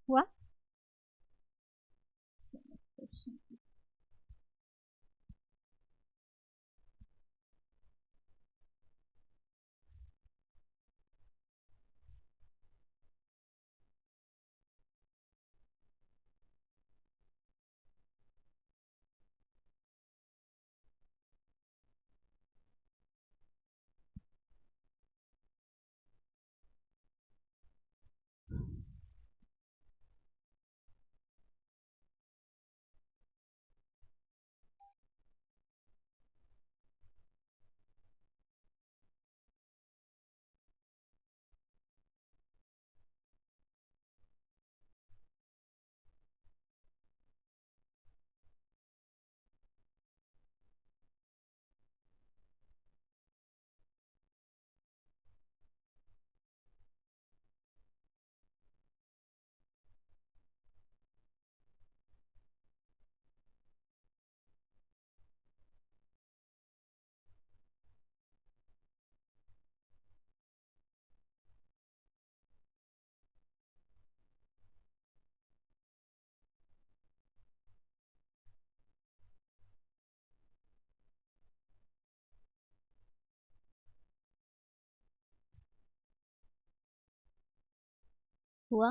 हुआ। क्वेश्चन हुआ।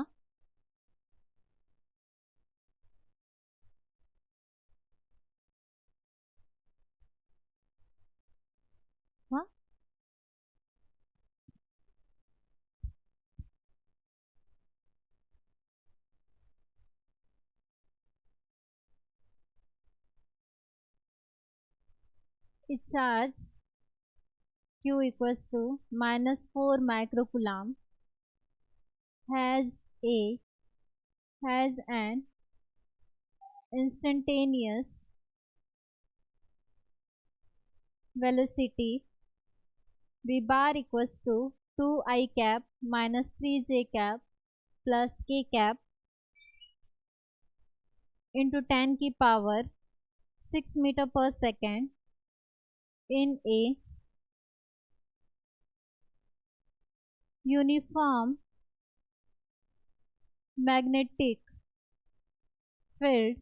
हुआ। A charge Q equals to -4 microcoulomb has a has an instantaneous velocity v bar equals to 2 I cap minus 3 j cap plus k cap into 10 की power 6 meter per second in a uniform magnetic field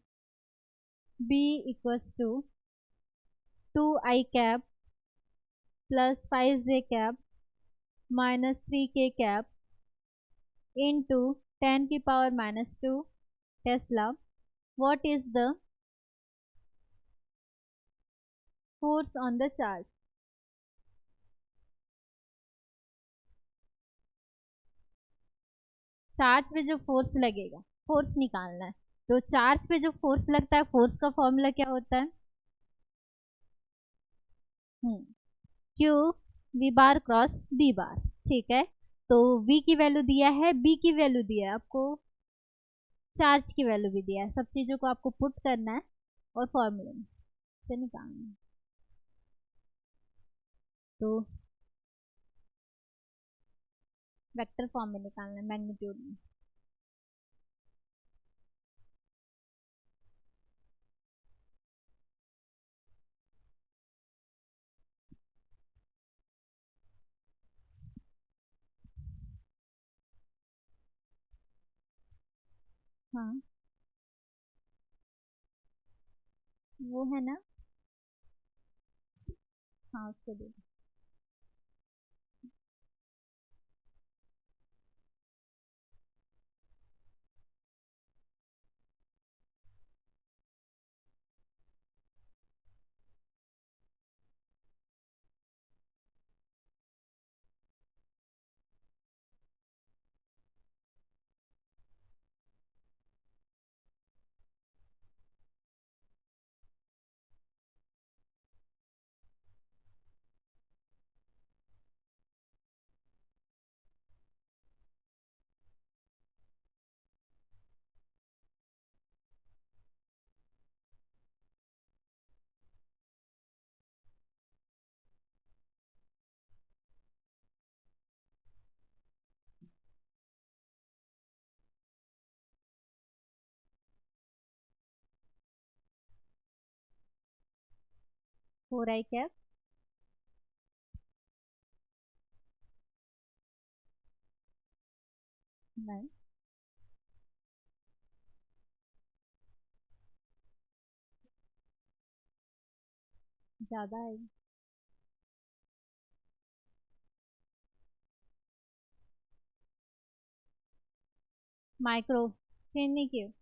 B equals to 2 I cap plus 5 j cap minus 3 k cap into 10 की power minus 2 Tesla. What is the force on the charge? Charge पे जो force लगेगा, force निकालना है। तो charge पे जो force लगता है, फोर्स का फॉर्मूला क्या होता है? Q V bar cross B bar. ठीक है, तो वी की वैल्यू दिया है, बी की वैल्यू दिया है, आपको चार्ज की वैल्यू भी दिया है। सब चीजों को आपको पुट करना है और फॉर्मूले में से निकालना है। तो वेक्टर फॉर्म में निकालना है, मैग्नीट्यूड में। हाँ, वो है ना। हाँ, उसको दे दो। फोर आई कैप नहीं, ज़्यादा है। माइक्रो चेंज नहीं किए।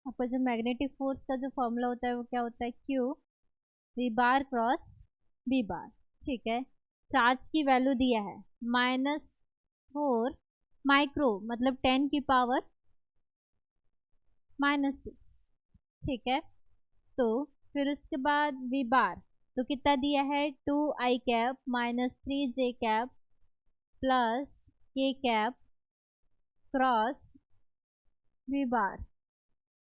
आपका जो मैग्नेटिक फोर्स का जो फॉर्मूला होता है वो क्या होता है, Q V bar cross B bar. ठीक है, चार्ज की वैल्यू दिया है -4 माइक्रो, मतलब 10⁻⁻⁶। ठीक है, तो फिर उसके बाद वी बार तो कितना दिया है, 2i cap -3j cap plus के कैप क्रॉस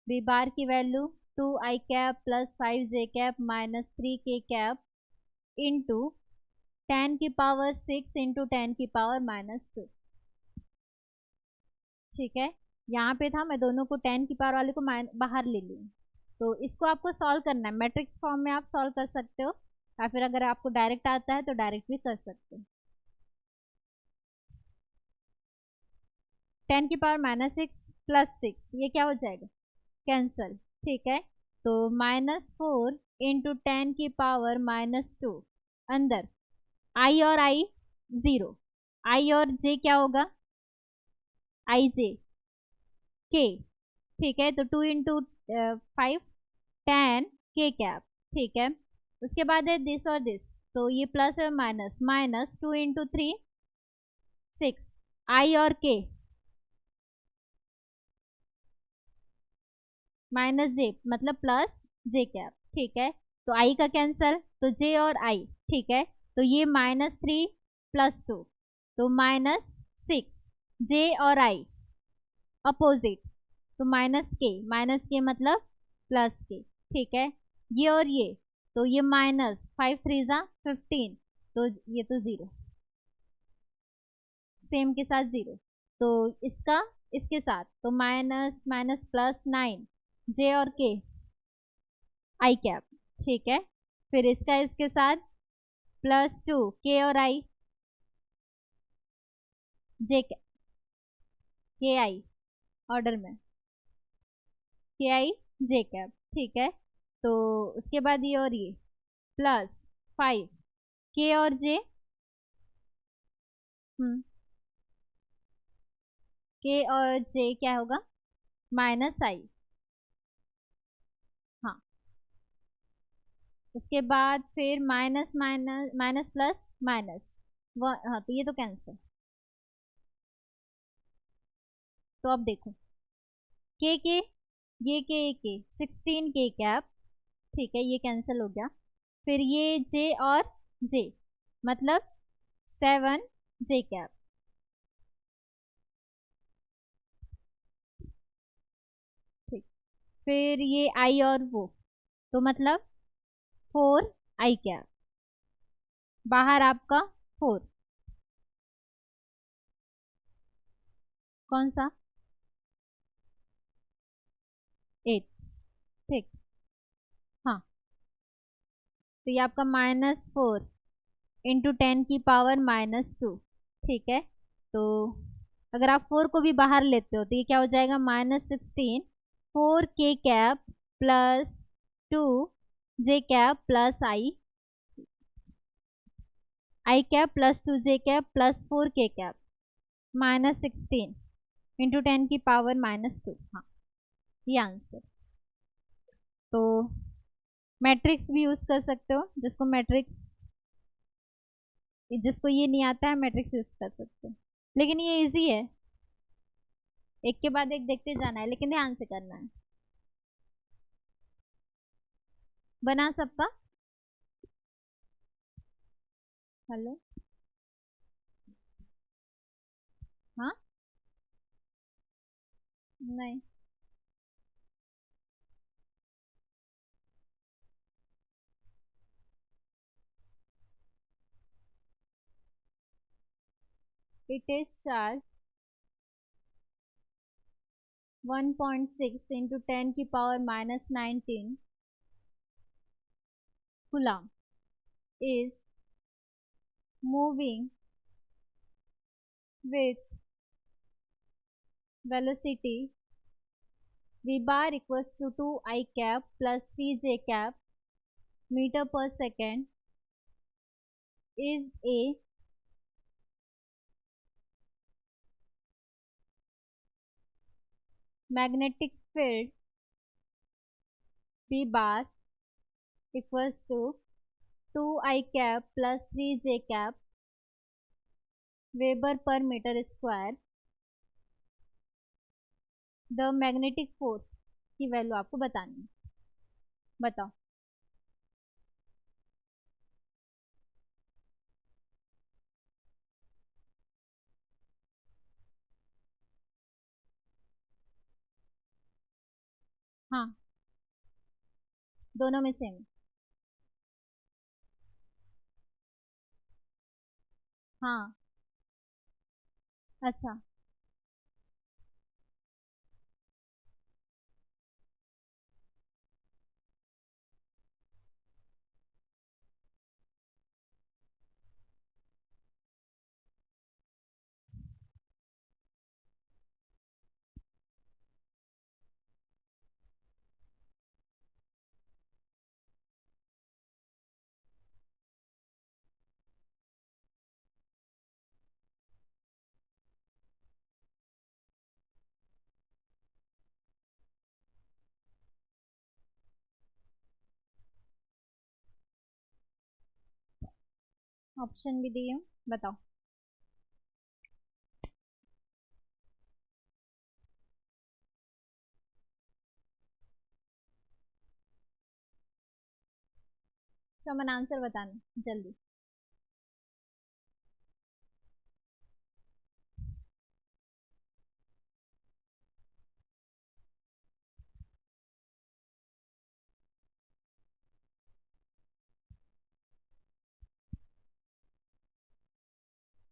वी बार की value 2i cap plus 5j cap -3k cap into 10⁻⁶ into 10⁻²। ठीक है, यहाँ पे था, मैं दोनों को 10 की पावर वाले को बाहर ले लूँ। तो इसको आपको सॉल्व करना है, मैट्रिक्स फॉर्म में आप सॉल्व कर सकते हो, या फिर अगर आपको डायरेक्ट आता है तो डायरेक्ट भी कर सकते हो। 10⁻⁻⁶ प्लस 6 ये क्या हो जाएगा, कैंसल। ठीक है, तो -4 इंटू 10⁻², अंदर आई और आई 0, आई और जे क्या होगा, i j k। ठीक है, तो 2 × 5 10 k कैप। ठीक है, उसके बाद है दिस और दिस, तो ये प्लस और माइनस, -2 × 3 6, आई और k -j मतलब +j कैप। ठीक है, तो i का कैंसल, तो j और i। ठीक है, तो ये -3 + 2 तो -6, j और i अपोजिट, तो -k मतलब +k। ठीक है, ये और ये, तो ये -5 × 3 = 15, तो ये तो 0, सेम के साथ 0, तो इसका इसके साथ तो माइनस माइनस +9, जे और के i कैप। ठीक है, फिर इसका इसके साथ +2 के और i जे के आई ऑर्डर में के आई जे कैप। ठीक है, तो उसके बाद ये और ये +5 के और जे, के और जे क्या होगा, -i। हाँ, उसके बाद फिर minus minus minus plus minus, हाँ तो ये तो कैंसिल। तो अब देखो के ये के 16 k कैप। ठीक है, ये कैंसिल हो गया, फिर ये जे और जे मतलब 7 j कैप। ठीक, फिर ये आई और वो, तो मतलब 4i कैप, बाहर आपका 4, कौन सा 8। ठीक, हाँ, तो ये आपका -4 इंटू 10⁻²। ठीक है, तो अगर आप 4 को भी बाहर लेते हो तो ये क्या हो जाएगा, -16 4k cap plus 2j cap plus i cap plus 2j cap plus 4k cap -16 into 10⁻²। हाँ, ये आंसर। तो मैट्रिक्स भी यूज कर सकते हो, जिसको ये नहीं आता है मैट्रिक्स यूज कर सकते हो, लेकिन ये इजी है, एक के बाद एक देखते जाना है, लेकिन ध्यान से करना है। बना सबका। हेलो। हाँ। नहीं। It is charge 1.6 into 10⁻⁻19 coulomb is moving with velocity v bar equals to 2 I cap plus 3 j cap meter per second is a magnetic field v bar equals to 2 I cap plus 3 j cap Weber per meter square। The magnetic force की value आपको बतानी है। बताओ। हाँ, दोनों में same. हाँ। अच्छा। ऑप्शन भी दिए हूँ, बताओ। समन आंसर बताना जल्दी।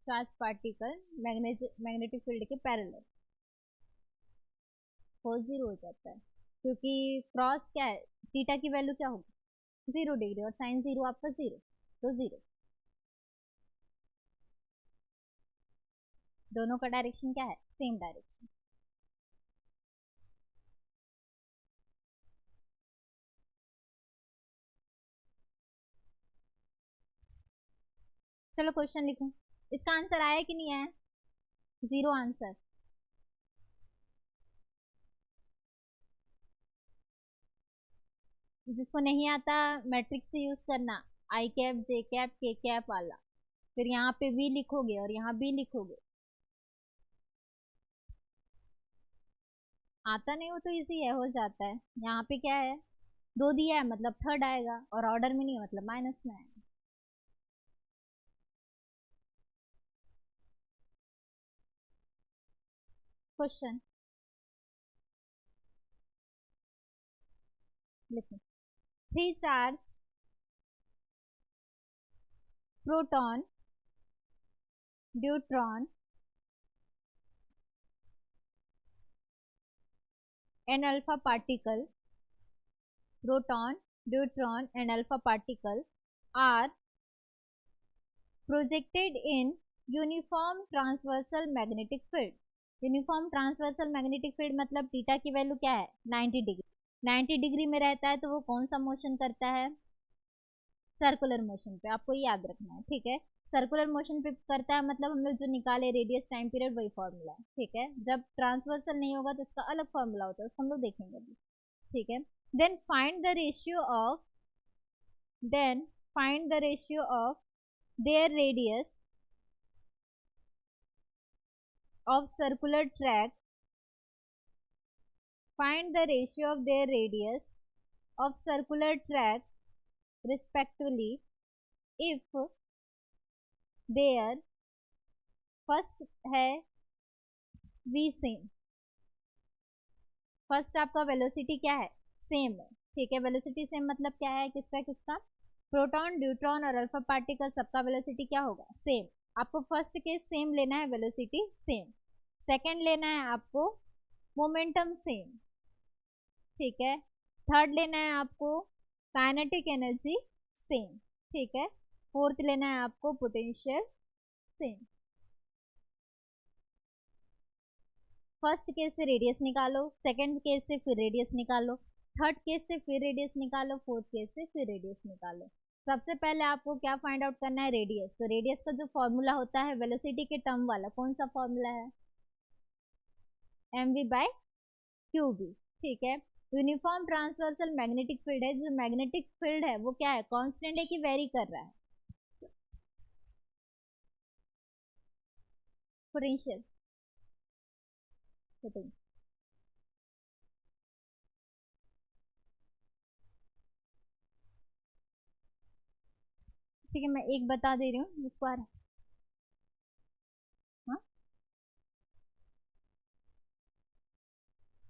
चार्ज पार्टिकल मैग्नेटिक फील्ड के पैरेलल 4 0 हो जाता है, क्योंकि क्रॉस क्या है, थीटा की वैल्यू क्या होगी 0 डिग्री, और साइन 0 आपका 0, तो 0। दोनों का डायरेक्शन क्या है, सेम डायरेक्शन। चलो क्वेश्चन लिखो। इसका आंसर आया कि नहीं आया? 0 आंसर। जिसको नहीं आता मैट्रिक्स से यूज करना, आई कैप जे कैप के कैप वाला, फिर यहाँ पे वी लिखोगे और यहाँ बी लिखोगे। आता नहीं हो तो इजी है, हो जाता है। यहाँ पे क्या है, 2 दिया है मतलब थर्ड आएगा, और ऑर्डर में नहीं है मतलब माइनस में आएगा। क्वेश्चन लिखो। Three charge proton deuteron and alpha particle, proton deuteron and alpha particle are projected in uniform transversal magnetic field. Uniform transversal magnetic field मतलब थीटा की वैल्यू क्या है, 90 डिग्री। 90 डिग्री में रहता है तो वो कौन सा मोशन करता है, सर्कुलर मोशन पे, आपको ये याद रखना है, ठीक है। सर्कुलर मोशन पे करता है मतलब हम लोग जो निकाले रेडियस टाइम पीरियड वही फॉर्मूला है, ठीक है। जब ट्रांसवर्सल नहीं होगा तो इसका अलग फॉर्मूला होता है, उसको हम लोग देखेंगे अभी, ठीक है। Then find the ratio of then find the ratio of their radius of circular track, find the ratio of their radius of circular track respectively if their first है v सेम। फर्स्ट आपका velocity क्या है, same है, ठीक है। Velocity same मतलब क्या है, किसका किसका, प्रोटॉन, न्यूट्रॉन और अल्फा पार्टिकल सबका वेलोसिटी क्या होगा, सेम। आपको फर्स्ट केस सेम लेना है, वेलोसिटी सेम। सेकंड लेना है आपको मोमेंटम सेम, ठीक है। थर्ड लेना है आपको काइनेटिक एनर्जी सेम, ठीक है। फोर्थ लेना है आपको पोटेंशियल सेम। फर्स्ट केस से रेडियस निकालो, सेकंड केस से फिर रेडियस निकालो, थर्ड केस से फिर रेडियस निकालो, फोर्थ केस से फिर रेडियस निकालो। सबसे पहले आपको क्या फाइंड आउट करना है, रेडियस। तो रेडियस का जो फॉर्मूला होता है वेलोसिटी के टर्म वाला, कौन सा फॉर्मूला है, mv/qb, ठीक है। यूनिफॉर्म ट्रांसवर्सल मैग्नेटिक फील्ड है, जो मैग्नेटिक फील्ड है वो क्या है, कांस्टेंट है कि वेरी कर रहा है, पोटेंशियल, ठीक है। मैं एक बता दे रही हूँ जिसको आ रहा है, हाँ।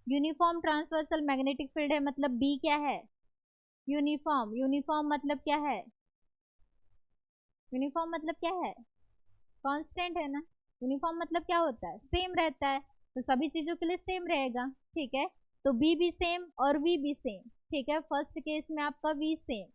यूनिफॉर्म ट्रांसवर्सल मैग्नेटिक फील्ड है, मतलब बी क्या है, यूनिफॉर्म। यूनिफॉर्म मतलब क्या है, यूनिफॉर्म मतलब क्या है, कांस्टेंट है ना। यूनिफॉर्म मतलब क्या होता है, सेम रहता है, तो सभी चीजों के लिए सेम रहेगा, ठीक है। तो बी भी सेम और वी भी सेम, ठीक है। फर्स्ट केस में आपका वी सेम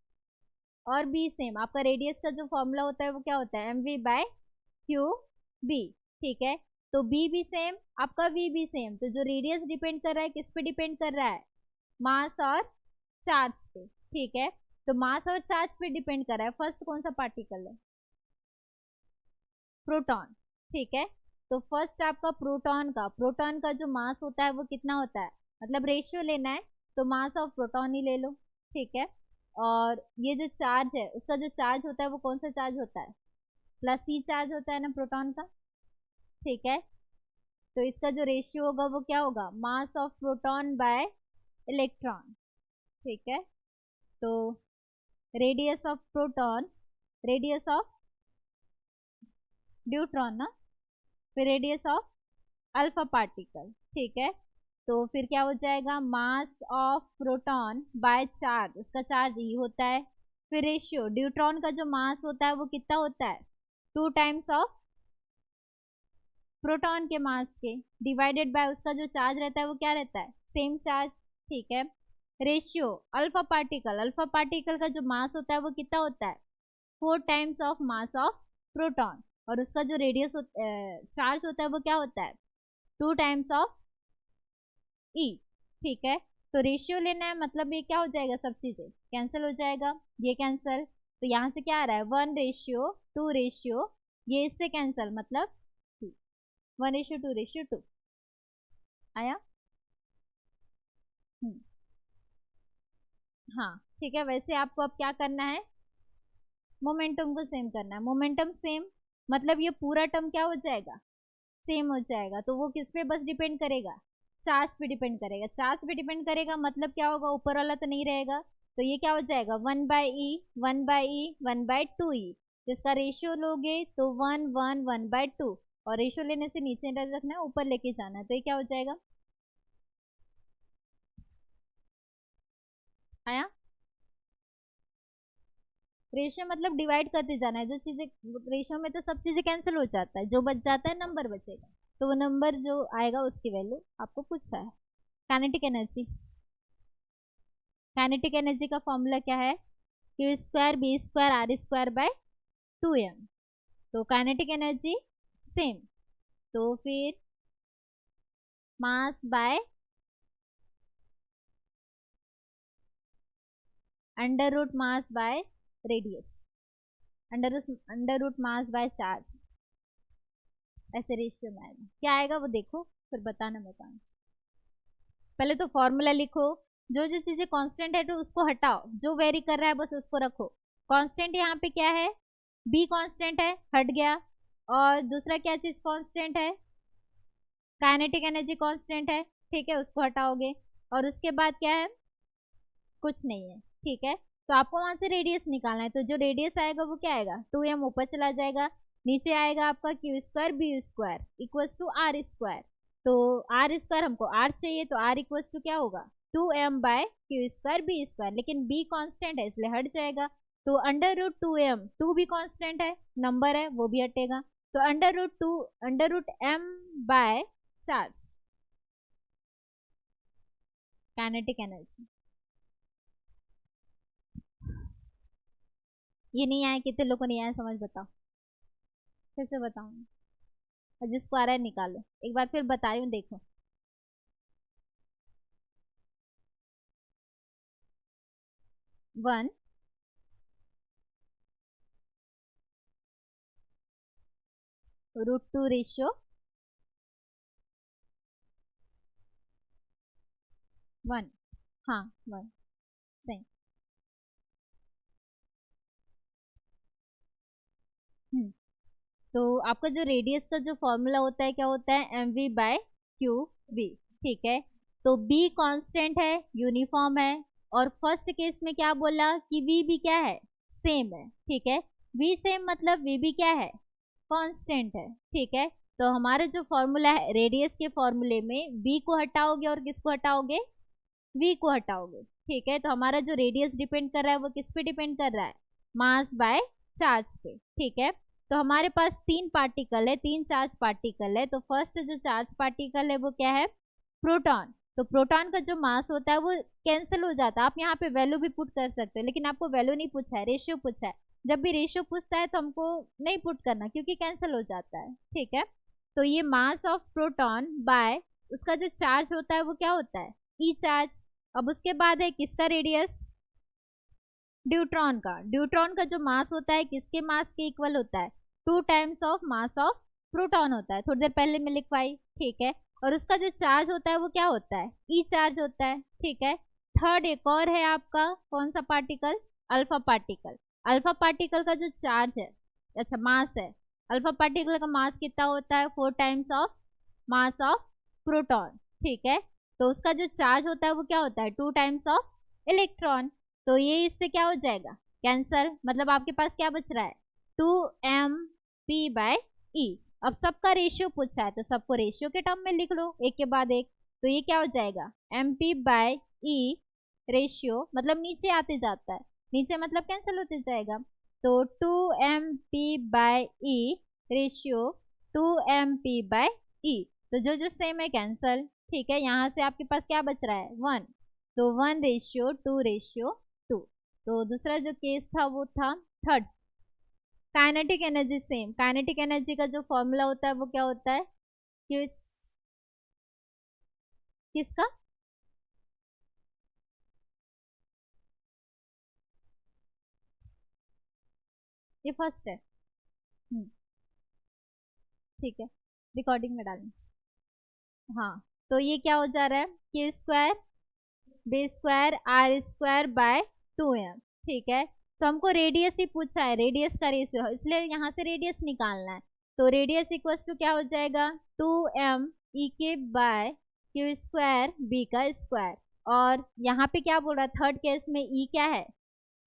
और बी सेम। आपका रेडियस का जो फॉर्मूला होता है वो क्या होता है, mv/qb, ठीक है। तो बी भी सेम, आपका वी भी सेम, तो जो रेडियस डिपेंड कर रहा है किस पे डिपेंड कर रहा है, मास और चार्ज पे, ठीक है। तो मास और चार्ज पे डिपेंड कर रहा है। फर्स्ट कौन सा पार्टिकल है, प्रोटॉन, ठीक है। तो फर्स्ट आपका प्रोटॉन का जो मास होता है वो कितना होता है, मतलब रेशियो लेना है, तो मास ऑफ प्रोटॉन ही ले लो, ठीक है। और ये जो चार्ज है उसका जो चार्ज होता है वो कौन सा चार्ज होता है, प्लस ही चार्ज होता है ना प्रोटॉन का, ठीक है। तो इसका जो रेशियो होगा वो क्या होगा, mass of proton bye electron, ठीक है। तो radius of proton, radius of neutron ना, फिर रेडियस ऑफ अल्फा पार्टिकल, ठीक है। तो फिर क्या हो जाएगा, mass of proton by charge, उसका चार्ज ई होता है। फिर रेशियो, न्यूट्रॉन का जो मास होता है वो कितना होता है, 2 टाइम्स ऑफ प्रोटॉन के मास के, डिवाइडेड बाय उसका जो चार्ज रहता है वो क्या रहता है, सेम चार्ज, ठीक है। रेशियो अल्फा पार्टिकल का जो मास होता है वो कितना होता है, 4 times of mass of proton, और उसका जो रेडियस चार्ज होता है वो क्या होता है, 2 टाइम्स ऑफ ई, ठीक है। तो रेशियो लेना है, मतलब ये क्या हो जाएगा, सब चीजें कैंसिल हो जाएगा, ये कैंसिल, तो यहाँ से क्या आ रहा है, 1:2 रेशियो, ये इससे कैंसिल, मतलब 1:2 आया। हम्म, हाँ ठीक है। वैसे आपको अब क्या करना है, मोमेंटम को सेम करना है। मोमेंटम सेम मतलब ये पूरा टर्म क्या हो जाएगा, सेम हो जाएगा। तो वो किस पे बस डिपेंड करेगा, चार्ज पे डिपेंड करेगा। चार्ज पे डिपेंड करेगा मतलब क्या होगा, ऊपर वाला तो नहीं रहेगा, तो ये क्या हो जाएगा, 1/e 1/e 1/2e। जिसका रेशियो लोगे तो 1 1 1/2, और रेशियो लेने से नीचे रखना है, ऊपर लेके जाना है, तो ये क्या हो जाएगा, आया। रेशियो मतलब डिवाइड करते जाना है, जो चीजें रेशियो में तो सब चीजें कैंसिल हो जाता है, जो बच जाता है नंबर बचेगा, तो वो नंबर जो आएगा उसकी वैल्यू आपको पूछा है। काइनेटिक एनर्जी, काइनेटिक एनर्जी का फॉर्मूला क्या है, Q2B2R2/2m। तो काइनेटिक एनर्जी सेम, तो फिर mass by under root mass by radius, under root mass by charge, ऐसे रेशियो में आएगा। क्या आएगा वो देखो फिर बताना मेरे को। पहले तो फॉर्मूला लिखो, जो जो चीजें कांस्टेंट है तो उसको हटाओ, जो वेरी कर रहा है बस उसको रखो। कांस्टेंट यहाँ पे क्या है, बी कांस्टेंट है, हट गया। और दूसरा क्या चीज कांस्टेंट है, काइनेटिक एनर्जी कांस्टेंट है, ठीक है, उसको हटाओगे। और उसके बाद क्या है, कुछ नहीं है, ठीक है। तो आपको वहां से रेडियस निकालना है, तो जो रेडियस आएगा वो क्या आएगा, 2m ऊपर चला जाएगा, नीचे आएगा आपका Q square B square equals to R square. तो आर स्क्वायर हमको आर चाहिए, तो आर इक्वल्स टू क्या होगा 2m by Q square B square, लेकिन b कांस्टेंट है इसलिए हट जाएगा। तो अंडर रूट 2m, 2 भी कांस्टेंट है, नंबर है, वो भी हटेगा। तो under root m by charge, kinetic energy. ये नहीं आया, कितने लोगों को नहीं आया समझ, बताओ, फिर से बताऊंगी, और जिसको आ रहा है निकालो, एक बार फिर बता रही हूँ, देखो। वन √2 रेशियो 1, हाँ 1, सही। तो आपका जो रेडियस का जो फॉर्मूला होता है क्या होता है mv बाय क्यू वी, ठीक है। तो b कांस्टेंट है, यूनिफॉर्म है, और फर्स्ट केस में क्या बोला कि v भी क्या है, सेम है, ठीक है। v सेम मतलब v भी क्या है, कांस्टेंट है, ठीक है। तो हमारा जो फॉर्मूला है रेडियस के फॉर्मूले में b को हटाओगे और किसको हटाओगे, v को हटाओगे, ठीक है। तो हमारा जो रेडियस डिपेंड कर रहा है वो किस पे डिपेंड कर रहा है, मास बाय चार्ज पे, ठीक है। तो हमारे पास 3 पार्टिकल है, 3 चार्ज पार्टिकल है। तो फर्स्ट जो चार्ज पार्टिकल है वो क्या है, प्रोटॉन। तो प्रोटॉन का जो मास होता है वो कैंसिल हो जाता है, आप यहाँ पे वैल्यू भी पुट कर सकते हो, लेकिन आपको वैल्यू नहीं पूछा है, रेशियो पूछा है। जब भी रेशियो पूछता है तो हमको नहीं पुट करना क्योंकि कैंसिल हो जाता है, ठीक है। तो ये मास ऑफ प्रोटॉन बाय उसका जो चार्ज होता है वो क्या होता है, ई चार्ज। अब उसके बाद है किसका रेडियस, ड्यूट्रॉन का। ड्यूट्रॉन का जो मास होता है किसके मास के इक्वल होता है, 2 times of mass of proton होता है, थोड़ी देर पहले मैं लिखवाई, ठीक है। और उसका जो चार्ज होता है वो क्या होता है, ई चार्ज होता है, ठीक है। थर्ड एक और है आपका कौन सा particle, alpha particle. Alpha particle का जो चार्ज है, अच्छा मास है, अल्फा पार्टिकल का मास कितना होता है, 4 times of mass of proton, ठीक है। तो उसका जो चार्ज होता है वो क्या होता है, 2 टाइम्स ऑफ इलेक्ट्रॉन। तो ये इससे क्या हो जाएगा, कैंसल, मतलब आपके पास क्या बच रहा है 2m p बाय ई। अब सबका रेशियो पूछा है तो सबको रेशियो के टर्म में लिख लो एक के बाद एक। तो ये क्या हो जाएगा mp बाय ई रेशियो, मतलब नीचे आते जाता है, नीचे मतलब कैंसिल होते जाएगा। तो 2mp by E ratio 2mp by E, तो जो जो सेम है कैंसल, ठीक है। यहाँ से आपके पास क्या बच रहा है 1, तो 1:2:2। तो दूसरा जो केस था वो था third. Kinetic energy same, kinetic energy का जो फॉर्मूला होता है वो क्या होता है, किसका, ये फर्स्ट है, ठीक है, रिकॉर्डिंग में डालें। हाँ, तो ये क्या हो जा रहा है Q square B square R square by 2m, ठीक है। तो हमको रेडियस ही पूछा है, रेडियस का रेशियो, इसलिए यहाँ से रेडियस निकालना है। तो रेडियस इक्वल्स टू क्या हो जाएगा 2m ई के बाय क्यू स्क्वायर बी का स्क्वायर। और यहाँ पे क्या बोल रहा है थर्ड केस में ई क्या है,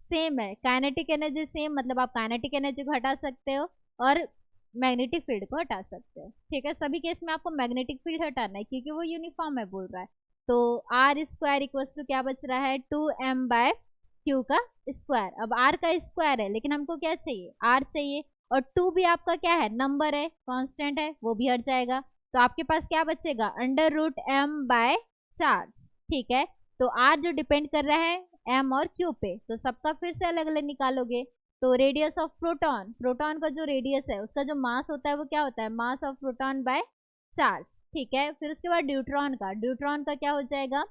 सेम है, काइनेटिक एनर्जी सेम, मतलब आप काइनेटिक एनर्जी को हटा सकते हो और मैग्नेटिक फील्ड को हटा सकते हो, ठीक है। सभी केस में आपको मैग्नेटिक फील्ड हटाना है क्योंकि वो यूनिफॉर्म है बोल रहा है। तो आर स्क्वायर इक्वल्स टू क्या बच रहा है 2m बाय क्यू का स्क्वायर। अब आर का स्क्वायर है लेकिन हमको क्या चाहिए, आर चाहिए, और 2 भी आपका क्या है, नंबर है, कांस्टेंट है, वो भी हट जाएगा। तो आपके पास क्या बचेगा √m बाय चार्ज, ठीक है। तो आर जो डिपेंड कर रहा है m और q पे, तो सबका फिर से अलग अलग निकालोगे। तो रेडियस ऑफ प्रोटॉन, प्रोटॉन का जो रेडियस है उसका जो मास होता है वो क्या होता है, mass of proton by charge, ठीक है। फिर उसके बाद ड्यूट्रॉन का क्या हो जाएगा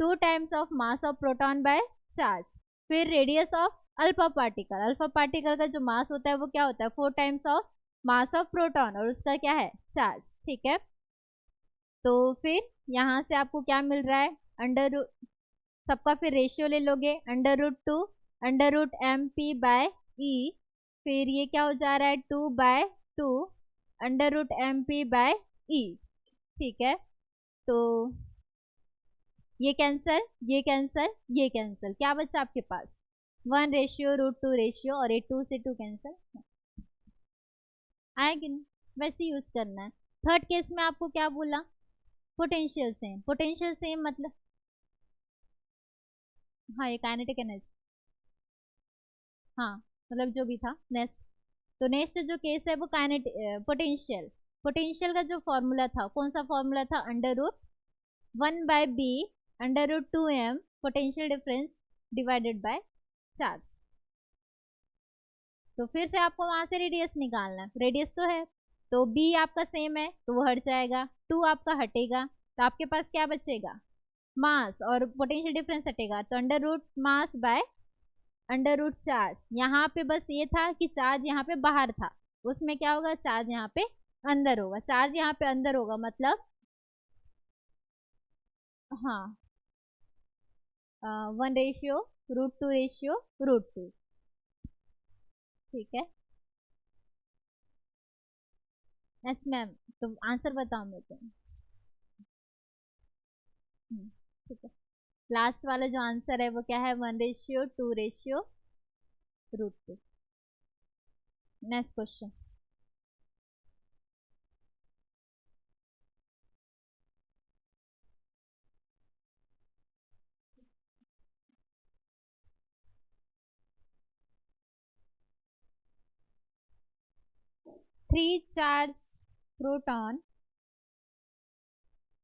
2 times of mass of proton by charge. फिर रेडियस ऑफ अल्फा पार्टिकल का जो मास होता है वो क्या होता है 4 times of mass of proton, और उसका क्या है चार्ज, ठीक है। तो फिर यहाँ से आपको क्या मिल रहा है अंडर, सबका फिर रेशियो ले लोगे √2 √mp बाय ई, फिर ये क्या हो जा रहा है 2/2 √mp बाय ई, ठीक है। तो ये कैंसल, ये कैंसल, ये कैंसल, क्या बचा आपके पास 1:√2 रेशियो, और ये 2 से 2 कैंसल। आया कि नहीं, वैसे यूज करना है। थर्ड केस में आपको क्या बोला, पोटेंशियल सेम, पोटेंशियल सेम मतलब, हाँ ये काइनेटिक एनर्जी, हाँ मतलब जो भी था नेक्स्ट। तो नेक्स्ट जो केस है वो काइनेट पोटेंशियल, पोटेंशियल का जो फॉर्मूला था, कौन सा फॉर्मूला था, under root 1/b under root 2m potential difference divided by charge. तो फिर से आपको वहां से रेडियस निकालना है, रेडियस तो है, तो b आपका सेम है तो वो हट जाएगा, 2 आपका हटेगा, तो आपके पास क्या बचेगा, मास, और पोटेंशियल डिफरेंस हटेगा, तो under root mass by under root charge. यहाँ पे बस ये था कि चार्ज यहाँ पे बाहर था, उसमें क्या होगा, चार्ज यहाँ पे अंदर होगा, चार्ज यहाँ पे अंदर होगा मतलब, हाँ 1/√2/√2, ठीक है। यस मैम, तो आंसर बताओ मेरे को। ठीक है, लास्ट वाला जो आंसर है वो क्या है, 1/2/√2। Next question. 3 charge proton,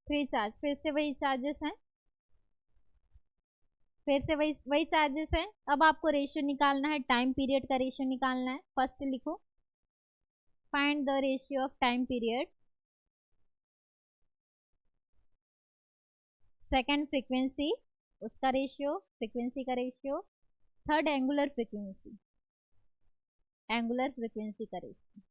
3 charge, फिर से वही चार्जेस हैं, फिर से वही वही चार्जेस हैं। अब आपको रेशियो निकालना है, टाइम पीरियड का रेशियो निकालना है। फर्स्ट लिखो, find the ratio of time period. Second frequency, उसका रेशियो, फ्रीक्वेंसी का ratio. Third angular frequency, angular frequency का रेशियो।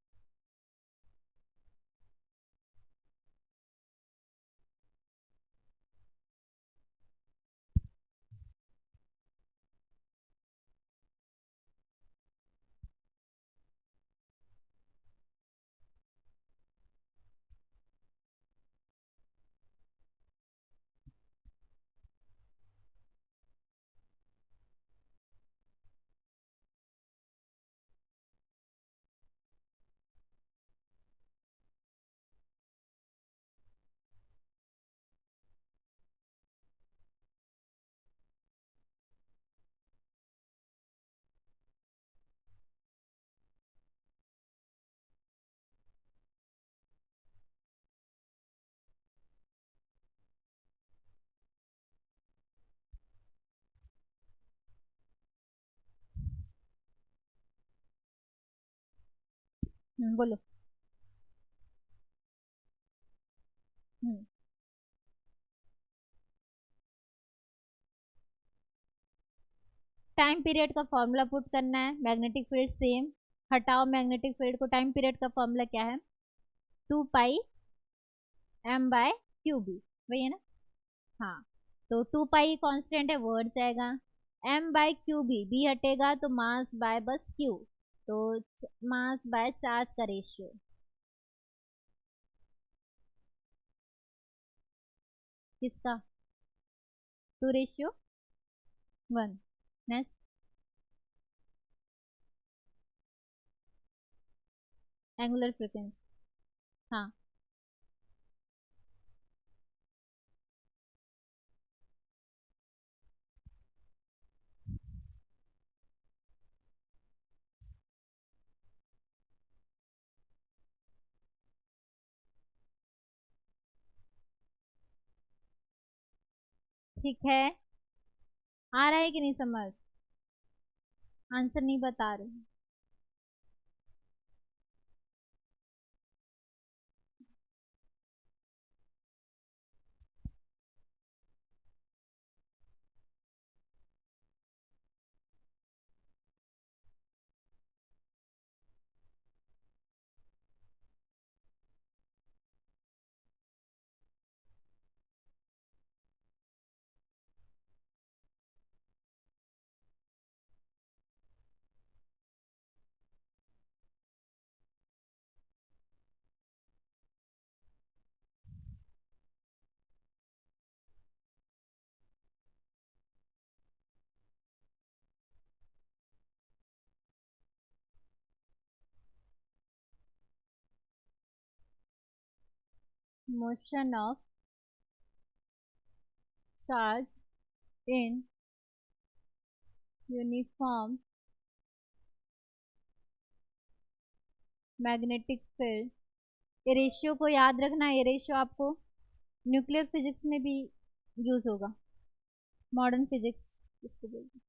बोलो। हम्म, टाइम पीरियड का फॉर्मूला पुट करना है, मैग्नेटिक फील्ड सेम, हटाओ मैग्नेटिक फील्ड को, टाइम पीरियड का फॉर्मूला क्या है, 2πm/qb, वही है ना, हाँ। तो 2 पाई कांस्टेंट है वो हट जाएगा, m/क्यू बी हटेगा, तो मास बाय बस क्यू, तो मास बाय चार्ज का रेशियो, किसका, 2/1। नेक्स्ट, एंगुलर फ्रीक्वेंसी, हाँ ठीक है। आ रहा है कि नहीं समझ, आंसर नहीं बता रहे, motion of charge in uniform magnetic field. ये रेशियो को याद रखना, ये रेशियो आपको न्यूक्लियर फिजिक्स में भी यूज होगा, मॉडर्न फिजिक्स इसको बोलते हैं।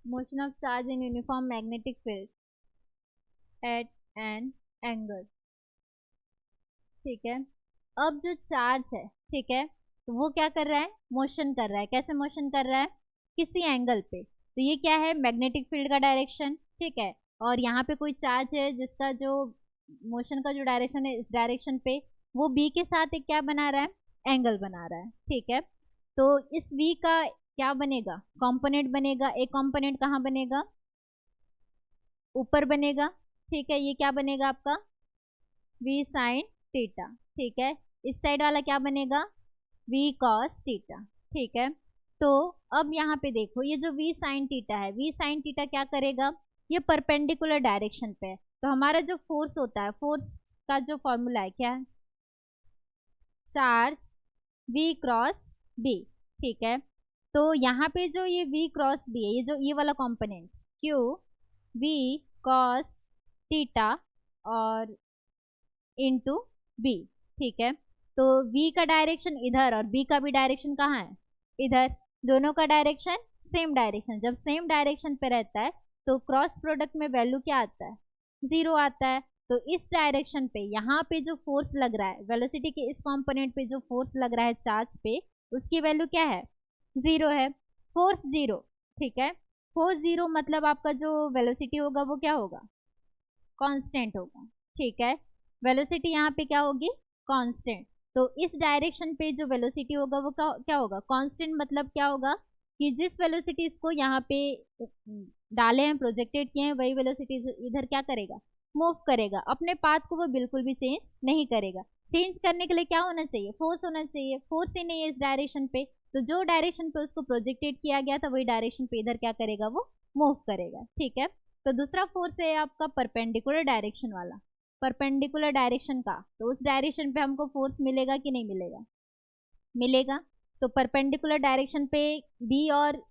Motion of charge in uniform magnetic field at an angle. ठीक है, अब जो चार्ज है, ठीक है, तो वो क्या कर रहा है, मोशन कर रहा है। कैसे मोशन कर रहा है, किसी एंगल पे। तो ये क्या है, मैग्नेटिक फील्ड का डायरेक्शन। ठीक है, और यहाँ पे कोई चार्ज है जिसका जो मोशन का जो डायरेक्शन है इस डायरेक्शन पे, वो बी के साथ एक क्या बना रहा है, एंगल बना रहा है। ठीक है, तो इस वी का क्या बनेगा, कंपोनेंट बनेगा। एक कंपोनेंट कहाँ बनेगा, ऊपर बनेगा। ठीक है, ये क्या बनेगा आपका वी साइन थीटा। ठीक है, इस साइड वाला क्या बनेगा, वी कॉस थीटा। ठीक है, तो अब यहाँ पे देखो, ये जो वी साइन थीटा है, वी साइन थीटा क्या करेगा, ये परपेंडिकुलर डायरेक्शन पे है। तो हमारा जो फोर्स होता है, फोर्स का जो फॉर्मूला है क्या है, चार्ज वी क्रॉस बी। ठीक है, तो यहाँ पे जो ये वी क्रॉस बी है, ये जो ये वाला component Q V cos theta और इनटू बी। ठीक है, तो v का डायरेक्शन इधर और b का भी डायरेक्शन कहाँ है, इधर। दोनों का डायरेक्शन सेम डायरेक्शन। जब सेम डायरेक्शन पे रहता है तो क्रॉस प्रोडक्ट में वैल्यू क्या आता है, 0 आता है। तो इस डायरेक्शन पे यहाँ पे जो फोर्स लग रहा है, वेलोसिटी के इस कंपोनेंट पे जो फोर्स लग रहा है चार्ज पे, उसकी वैल्यू क्या है, 0 है। फोर्स 0। ठीक है, फोर्स 0 मतलब आपका जो वेलोसिटी होगा वो क्या होगा, कांस्टेंट होगा। ठीक है, वेलोसिटी यहाँ पे क्या होगी, कांस्टेंट। तो इस डायरेक्शन पे जो वेलोसिटी होगा वो क्या होगा, कांस्टेंट। मतलब क्या होगा कि जिस वेलोसिटी इसको यहाँ पे डाले हैं, प्रोजेक्टेड किए हैं, वही वेलोसिटी इधर क्या करेगा, मूव करेगा। अपने पाथ को वो बिल्कुल भी चेंज नहीं करेगा। चेंज करने के लिए क्या होना चाहिए, फोर्स होना चाहिए। फोर्स ही नहीं है इस डायरेक्शन पे, तो जो डायरेक्शन पे उसको प्रोजेक्टेड किया गया था वही डायरेक्शन पे इधर क्या करेगा, वो मूव करेगा। ठीक है, तो दूसरा फोर्स है आपका परपेंडिकुलर डायरेक्शन वाला, परपेंडिकुलर डायरेक्शन का। तो उस डायरेक्शन पे हमको फोर्स मिलेगा कि नहीं मिलेगा, मिलेगा। तो परपेंडिकुलर डायरेक्शन पे बी और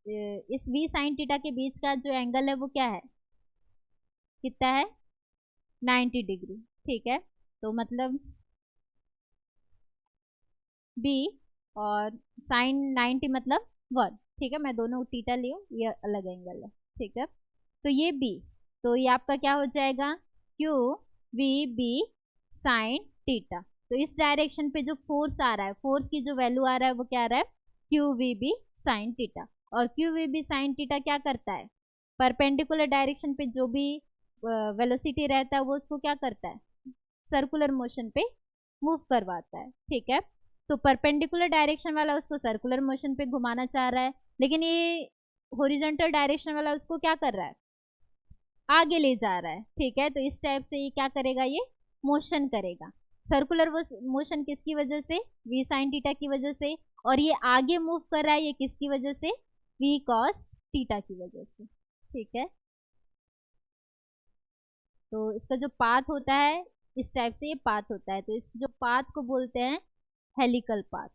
इस वी साइन थीटा के बीच का जो एंगल है वो क्या है, कितना है, 90 डिग्री। ठीक है, तो मतलब बी और साइन 90 मतलब 1। ठीक है, मैं दोनों थीटा लियो, ये अलग एंगल है। ठीक है, तो ये बी, तो ये आपका क्या हो जाएगा, Q V B sine theta. तो इस डायरेक्शन पे जो फोर्स आ रहा है, फोर्स की जो वैल्यू आ रहा है वो क्या आ रहा है, Q V B sine theta. और Q V B sine theta क्या करता है, परपेंडिकुलर डायरेक्शन पे जो भी वेलोसिटी रहता है वो उसको क्या करता है, सर्कुलर मोशन पे मूव करवाता है। ठीक है, तो परपेंडिकुलर डायरेक्शन वाला उसको सर्कुलर मोशन पे घुमाना चाह रहा है, लेकिन ये हॉरिजॉन्टल डायरेक्शन वाला उसको क्या कर रहा है, आगे ले जा रहा है। ठीक है, तो इस टाइप से ये क्या करेगा, ये मोशन करेगा। सर्कुलर मोशन किसकी वजह से, वी साइन थीटा की वजह से। और ये आगे मूव कर रहा है, ये किसकी वजह से, वी कॉस थीटा की वजह से। ठीक है, तो इसका जो पाथ होता है इस टाइप से ये पाथ होता है। तो इस जो पाथ को बोलते हैं हेलिकल पाथ।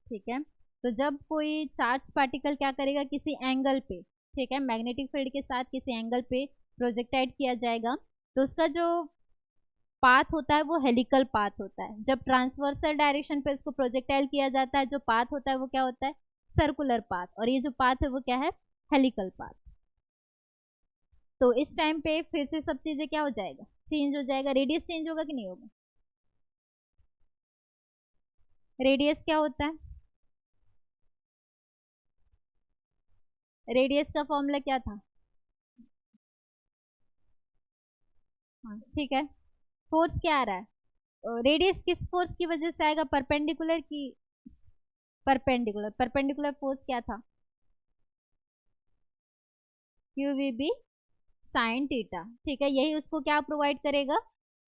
ठीक है, तो जब कोई चार्ज पार्टिकल क्या करेगा, किसी एंगल पे, ठीक है, मैग्नेटिक फील्ड के साथ किसी एंगल पे प्रोजेक्टाइड किया जाएगा, तो उसका जो पाथ होता है वो हेलिकल पाथ होता है। जब ट्रांसवर्सल डायरेक्शन पे उसको प्रोजेक्टाइल किया जाता है, जो पाथ होता है वो क्या होता है, सर्कुलर पाथ। और ये जो पाथ है वो क्या है, हेलिकल पाथ। तो इस टाइम पे फिर से सब चीजें क्या हो जाएगा, चेंज हो जाएगा। रेडियस चेंज होगा कि नहीं होगा, रेडियस क्या होता है, रेडियस का फॉर्मूला क्या था, हाँ ठीक है, फोर्स क्या आ रहा है, रेडियस किस फोर्स की वजह से आएगा, परपेंडिकुलर की, परपेंडिकुलर। परपेंडिकुलर फोर्स क्या था, Q V B sine theta. ठीक है, यही उसको क्या प्रोवाइड करेगा,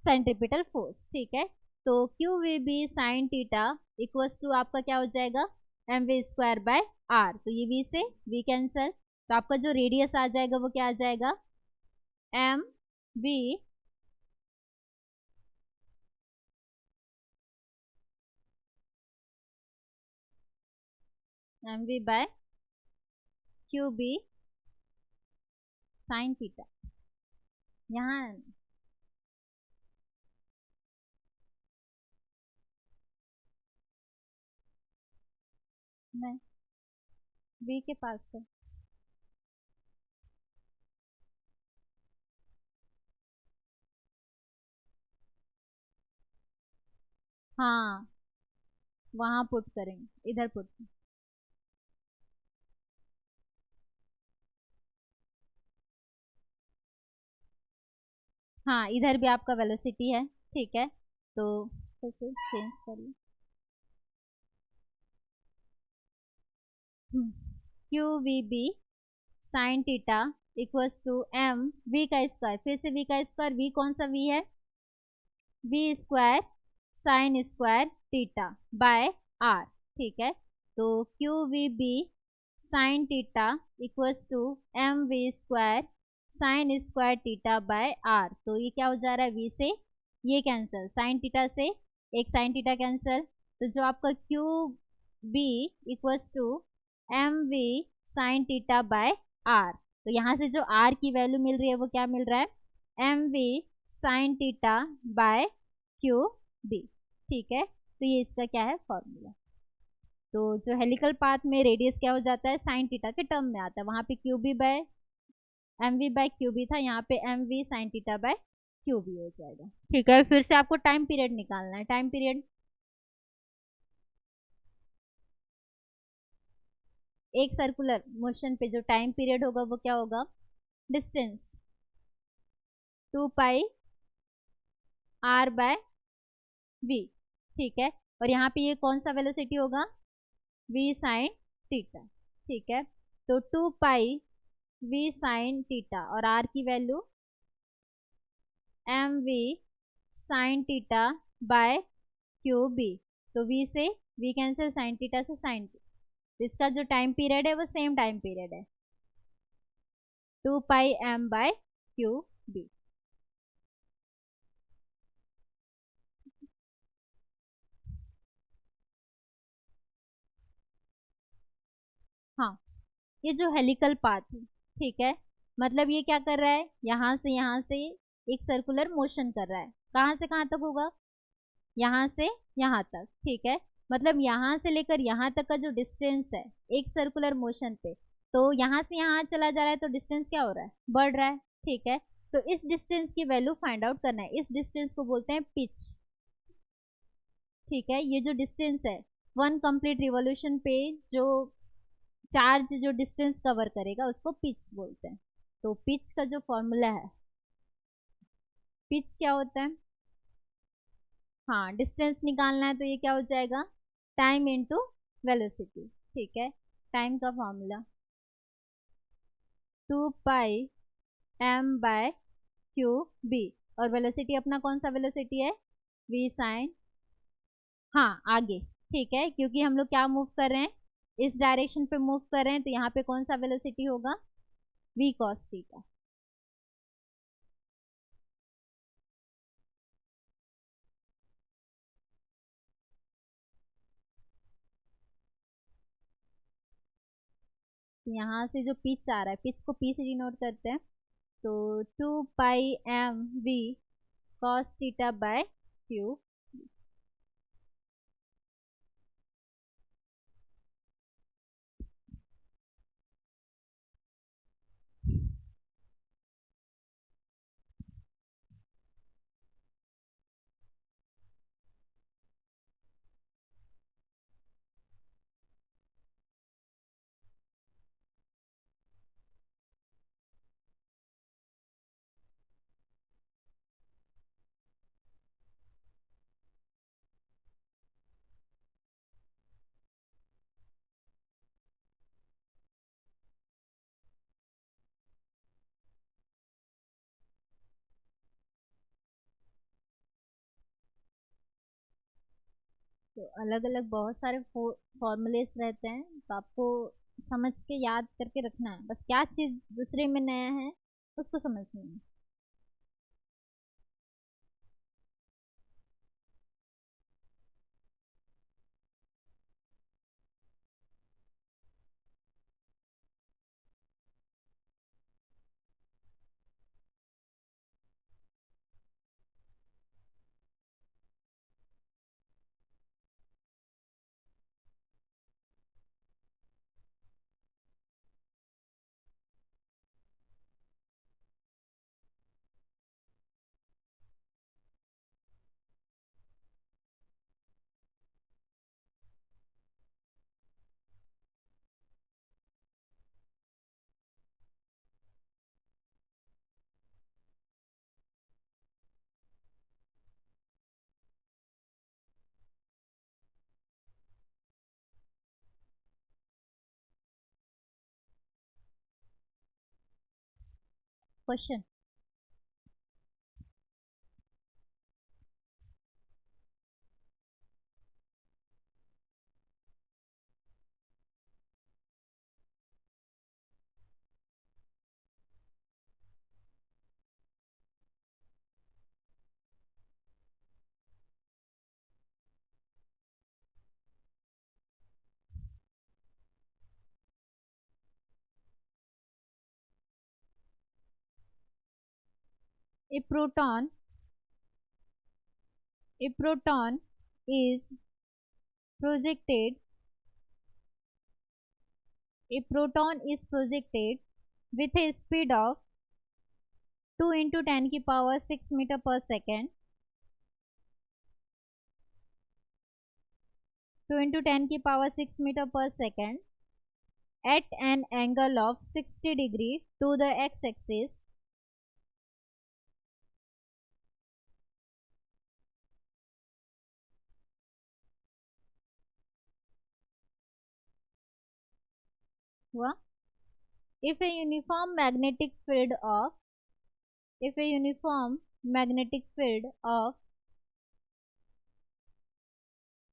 सेंट्रीपिटल फोर्स। ठीक है, तो Q V B sine theta equals to आपका क्या हो जाएगा, M V square by R, तो ये वी से वी कैंसल, तो आपका जो रेडियस आ जाएगा वो क्या आ जाएगा, M V M V by Q B sine theta. यहाँ नहीं, वी के पास से, हाँ वहां पुट करेंगे, इधर पुट, हाँ इधर भी आपका वेलोसिटी है, ठीक है, तो फिर से चेंज करिए, Q V B sine theta equals to M V का स्क्वायर, फिर से वी का स्क्वायर, वी कौन सा वी है, V square sine square theta by R, ठीक है, तो Q V B sine theta equals to M V square sine square theta by R, तो ये क्या हो जा रहा है, वी से ये कैंसिल, साइन टीटा से एक साइन टीटा कैंसिल, तो जो आपका Q B equals to M V sine theta by R, तो यहाँ से जो आर की वैल्यू मिल रही है वो क्या मिल रहा है, M V sine theta by Q B, ठीक है, तो ये इसका क्या है फॉर्मूला। तो जो हेलिकल पाथ में रेडियस क्या हो जाता है, साइन थीटा के टर्म में आता है, वहां पे Q B by M V by Q B था, यहाँ पे M V sine theta by Q B हो जाएगा, ठीक है। फिर से आपको टाइम पीरियड निकालना है, टाइम पीरियड एक सर्कुलर मोशन पे जो टाइम पीरियड होगा वो क्या होगा, distance 2 pi R by V, ठीक है, और यहाँ पे ये कौन सा वेलोसिटी होगा, वी साइन थीटा, ठीक है, तो 2 पाई वी साइन थीटा और आर की value M V sine theta by Q B, तो वी से वी कैंसिल, साइन थीटा से साइन, इसका जो टाइम पीरियड है वो सेम टाइम पीरियड है, 2 pi M bye Q B. हाँ ये जो हेलिकल पाथ है, ठीक है, मतलब ये क्या कर रहा है, यहाँ से एक सर्कुलर मोशन कर रहा है, कहाँ से कहाँ तक होगा, यहाँ से यहाँ तक, ठीक है, मतलब यहाँ से लेकर यहाँ तक का जो डिस्टेंस है एक सर्कुलर मोशन पे, तो यहाँ से यहाँ चला जा रहा है तो डिस्टेंस क्या हो रहा है, बढ़ रहा है, ठीक है, तो इस डिस्टेंस की वैल्यू फाइंड आउट करना है, इस डिस्टेंस को बोलते हैं पिच, ठीक है, ये जो डिस्टेंस है वन कंप्लीट रिवॉल्यूशन पे जो चार्ज जो डिस्टेंस कवर करेगा उसको पिच बोलते हैं, तो पिच का जो फॉर्मूला है, पिच क्या होता है, हाँ डिस्टेंस निकालना है तो ये क्या हो जाएगा, टाइम इनटू वेलोसिटी, ठीक है, टाइम का formula 2 pi M bye Q B, और वेलोसिटी अपना कौन सा वेलोसिटी है, वी साइन, हाँ आगे, ठीक है, क्योंकि हम लोग क्या मूव कर रहे हैं, इस डायरेक्शन पे मूव कर रहे हैं, तो यहाँ पे कौन सा वेलोसिटी होगा, वी कॉस थीटा, यहाँ से जो पिच आ रहा है, पिच को पी से डिनोट करते हैं, तो 2 pi M V cos theta by Q, तो अलग अलग बहुत सारे फॉर्मूलेस रहते हैं, तो आपको समझ के याद करके रखना है, बस क्या चीज़ दूसरे में नया है उसको समझना है। Question. A proton a proton is projected a proton is projected with a speed of 2 into 10 की power 6 meter per second, 2 into 10 की power 6 meter per second at an angle of 60 degree to the x-axis, हुआ। if a uniform magnetic field of if a uniform magnetic field of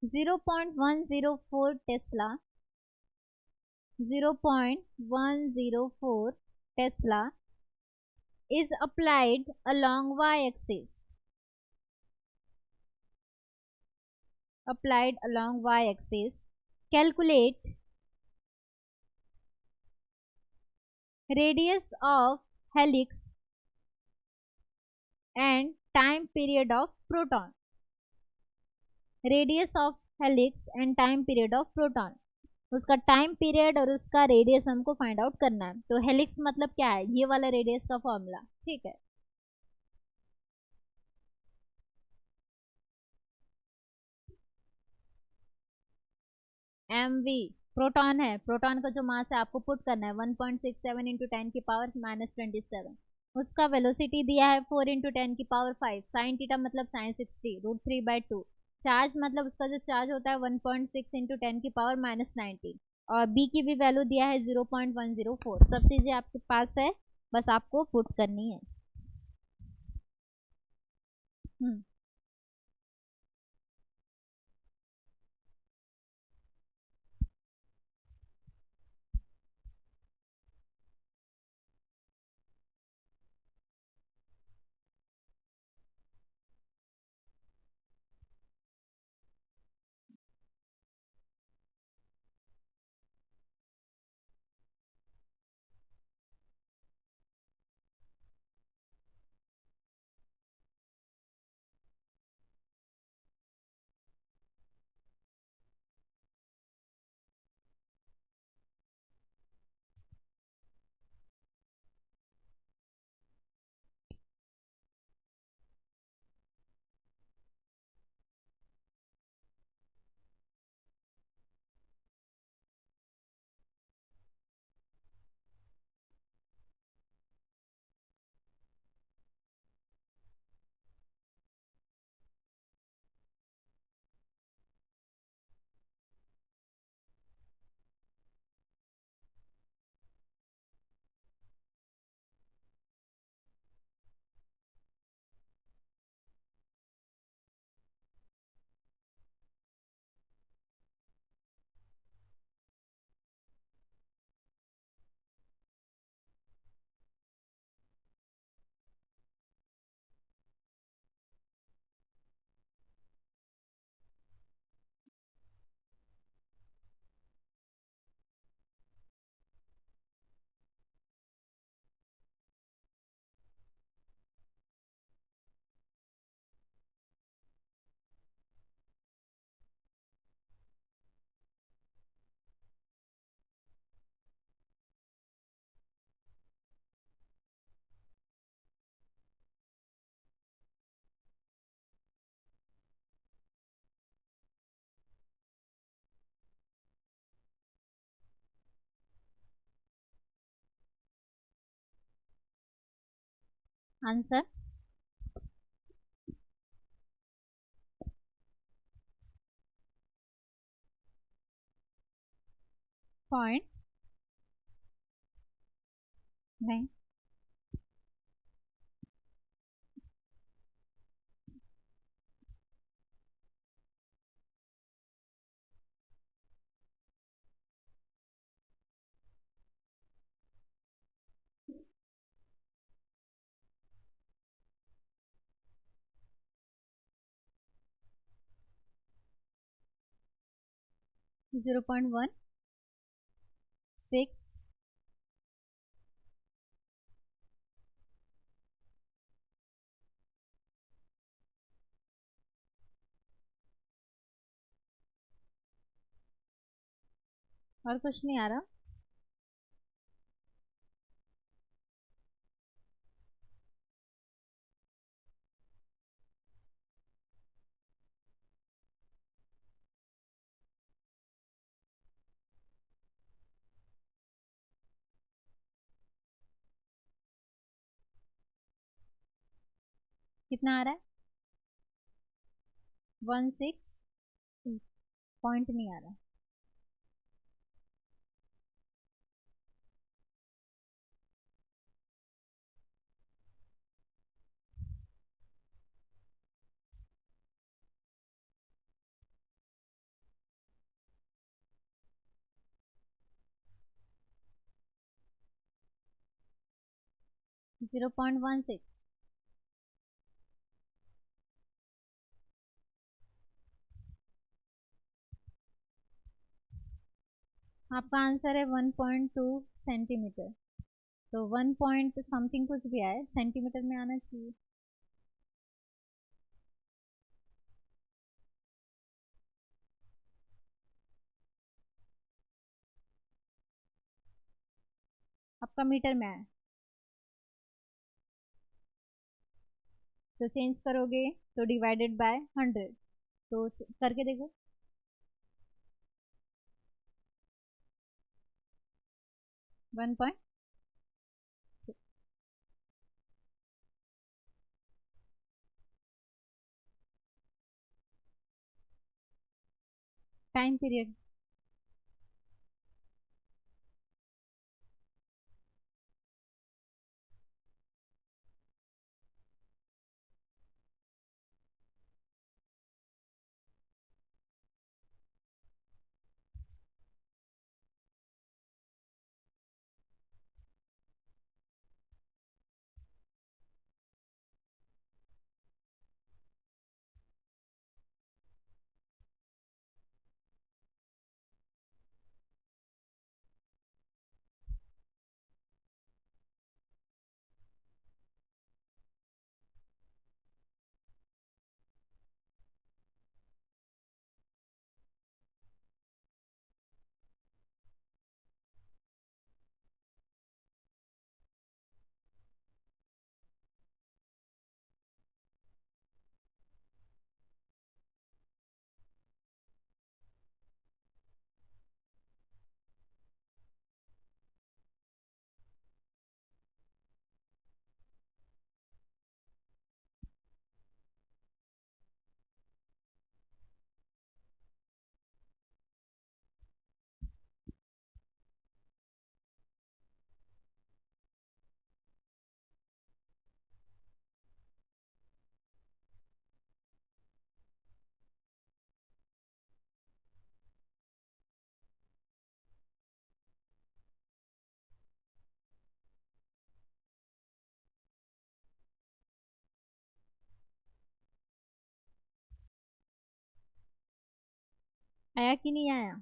0.104 Tesla 0.104 Tesla is applied along y-axis, calculate radius of helix and time period of proton, radius of helix and time period of proton. उसका time period और उसका radius हमको find out करना है। तो helix मतलब क्या है, ये वाला रेडियस का फॉर्मूला, ठीक है। एम वी प्रोटॉन है, प्रोटॉन का जो मास है आपको पुट करना है 1.67 इंटू 10 की पावर -27। उसका वेलोसिटी दिया है 4 इंटू 10 की पावर 5, साइन थीटा मतलब साइन 60 √3/2। चार्ज मतलब उसका जो चार्ज होता है 1.6 इंटू 10 की पावर -19। और बी की भी वैल्यू दिया है 0.104। सब चीज़ें आपके पास है, बस आपको पुट करनी है। हम्म आंसर 0.9। 0.16। और कुछ नहीं आ रहा। कितना आ रहा है? 16 पॉइंट नहीं आ रहा। 0.16। आपका आंसर है 1.2 सेंटीमीटर। तो 1 पॉइंट समथिंग कुछ भी आए, सेंटीमीटर में आना चाहिए। आपका मीटर में आया तो चेंज करोगे तो डिवाइडेड बाय 100। तो करके देखो। One point time period. आया कि नहीं आया?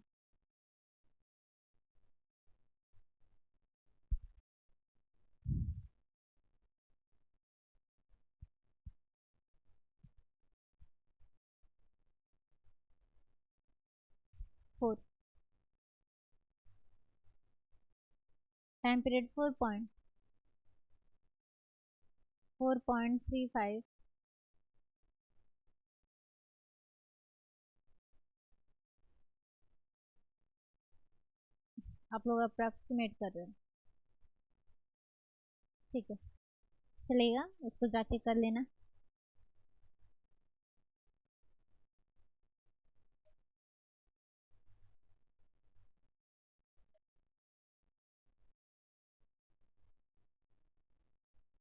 4। Time period 4.35। आप लोग अप्रोक्सीमेट कर रहे हो, ठीक है। चलेगा, उसको जाके कर लेना।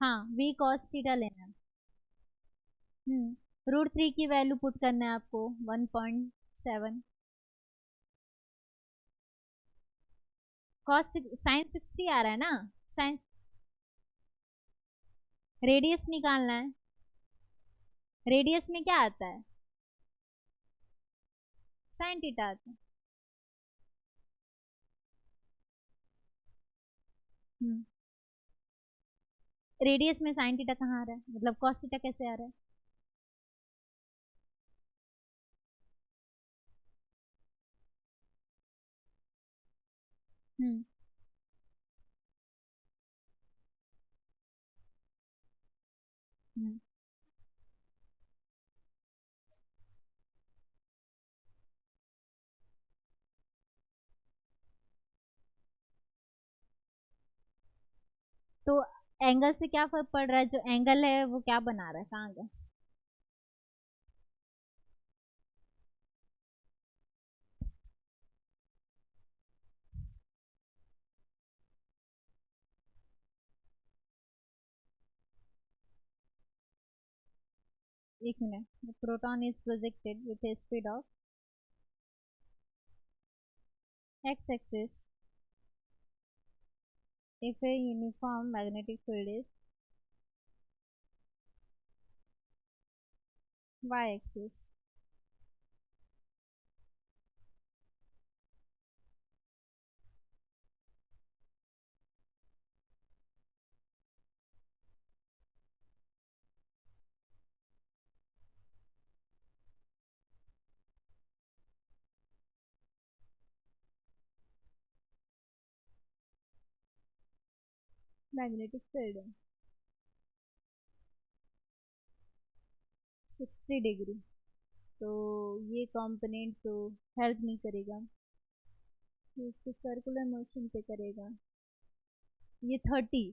हाँ, v cos थीटा लेना है। √3 की वैल्यू पुट करना है आपको 1.7। कॉस साइन 60 आ रहा है ना। साइन रेडियस निकालना है। रेडियस में क्या आता है? साइन थीटा आता है। हम्म रेडियस में साइन थीटा कहाँ आ रहा है, मतलब कॉस थीटा कैसे आ रहा है? हम्म हम्म तो एंगल से क्या फर्क पड़ रहा है? जो एंगल है वो क्या बना रहा है, कहाँ गया? एक minute. Proton is projected with A speed of x axis if a uniform magnetic field is y axis। Magnetic field है 60 डिग्री, तो ये कंपोनेंट तो हेल्प नहीं करेगा, ये इसको सर्कुलर मोशन पे करेगा। ये 30।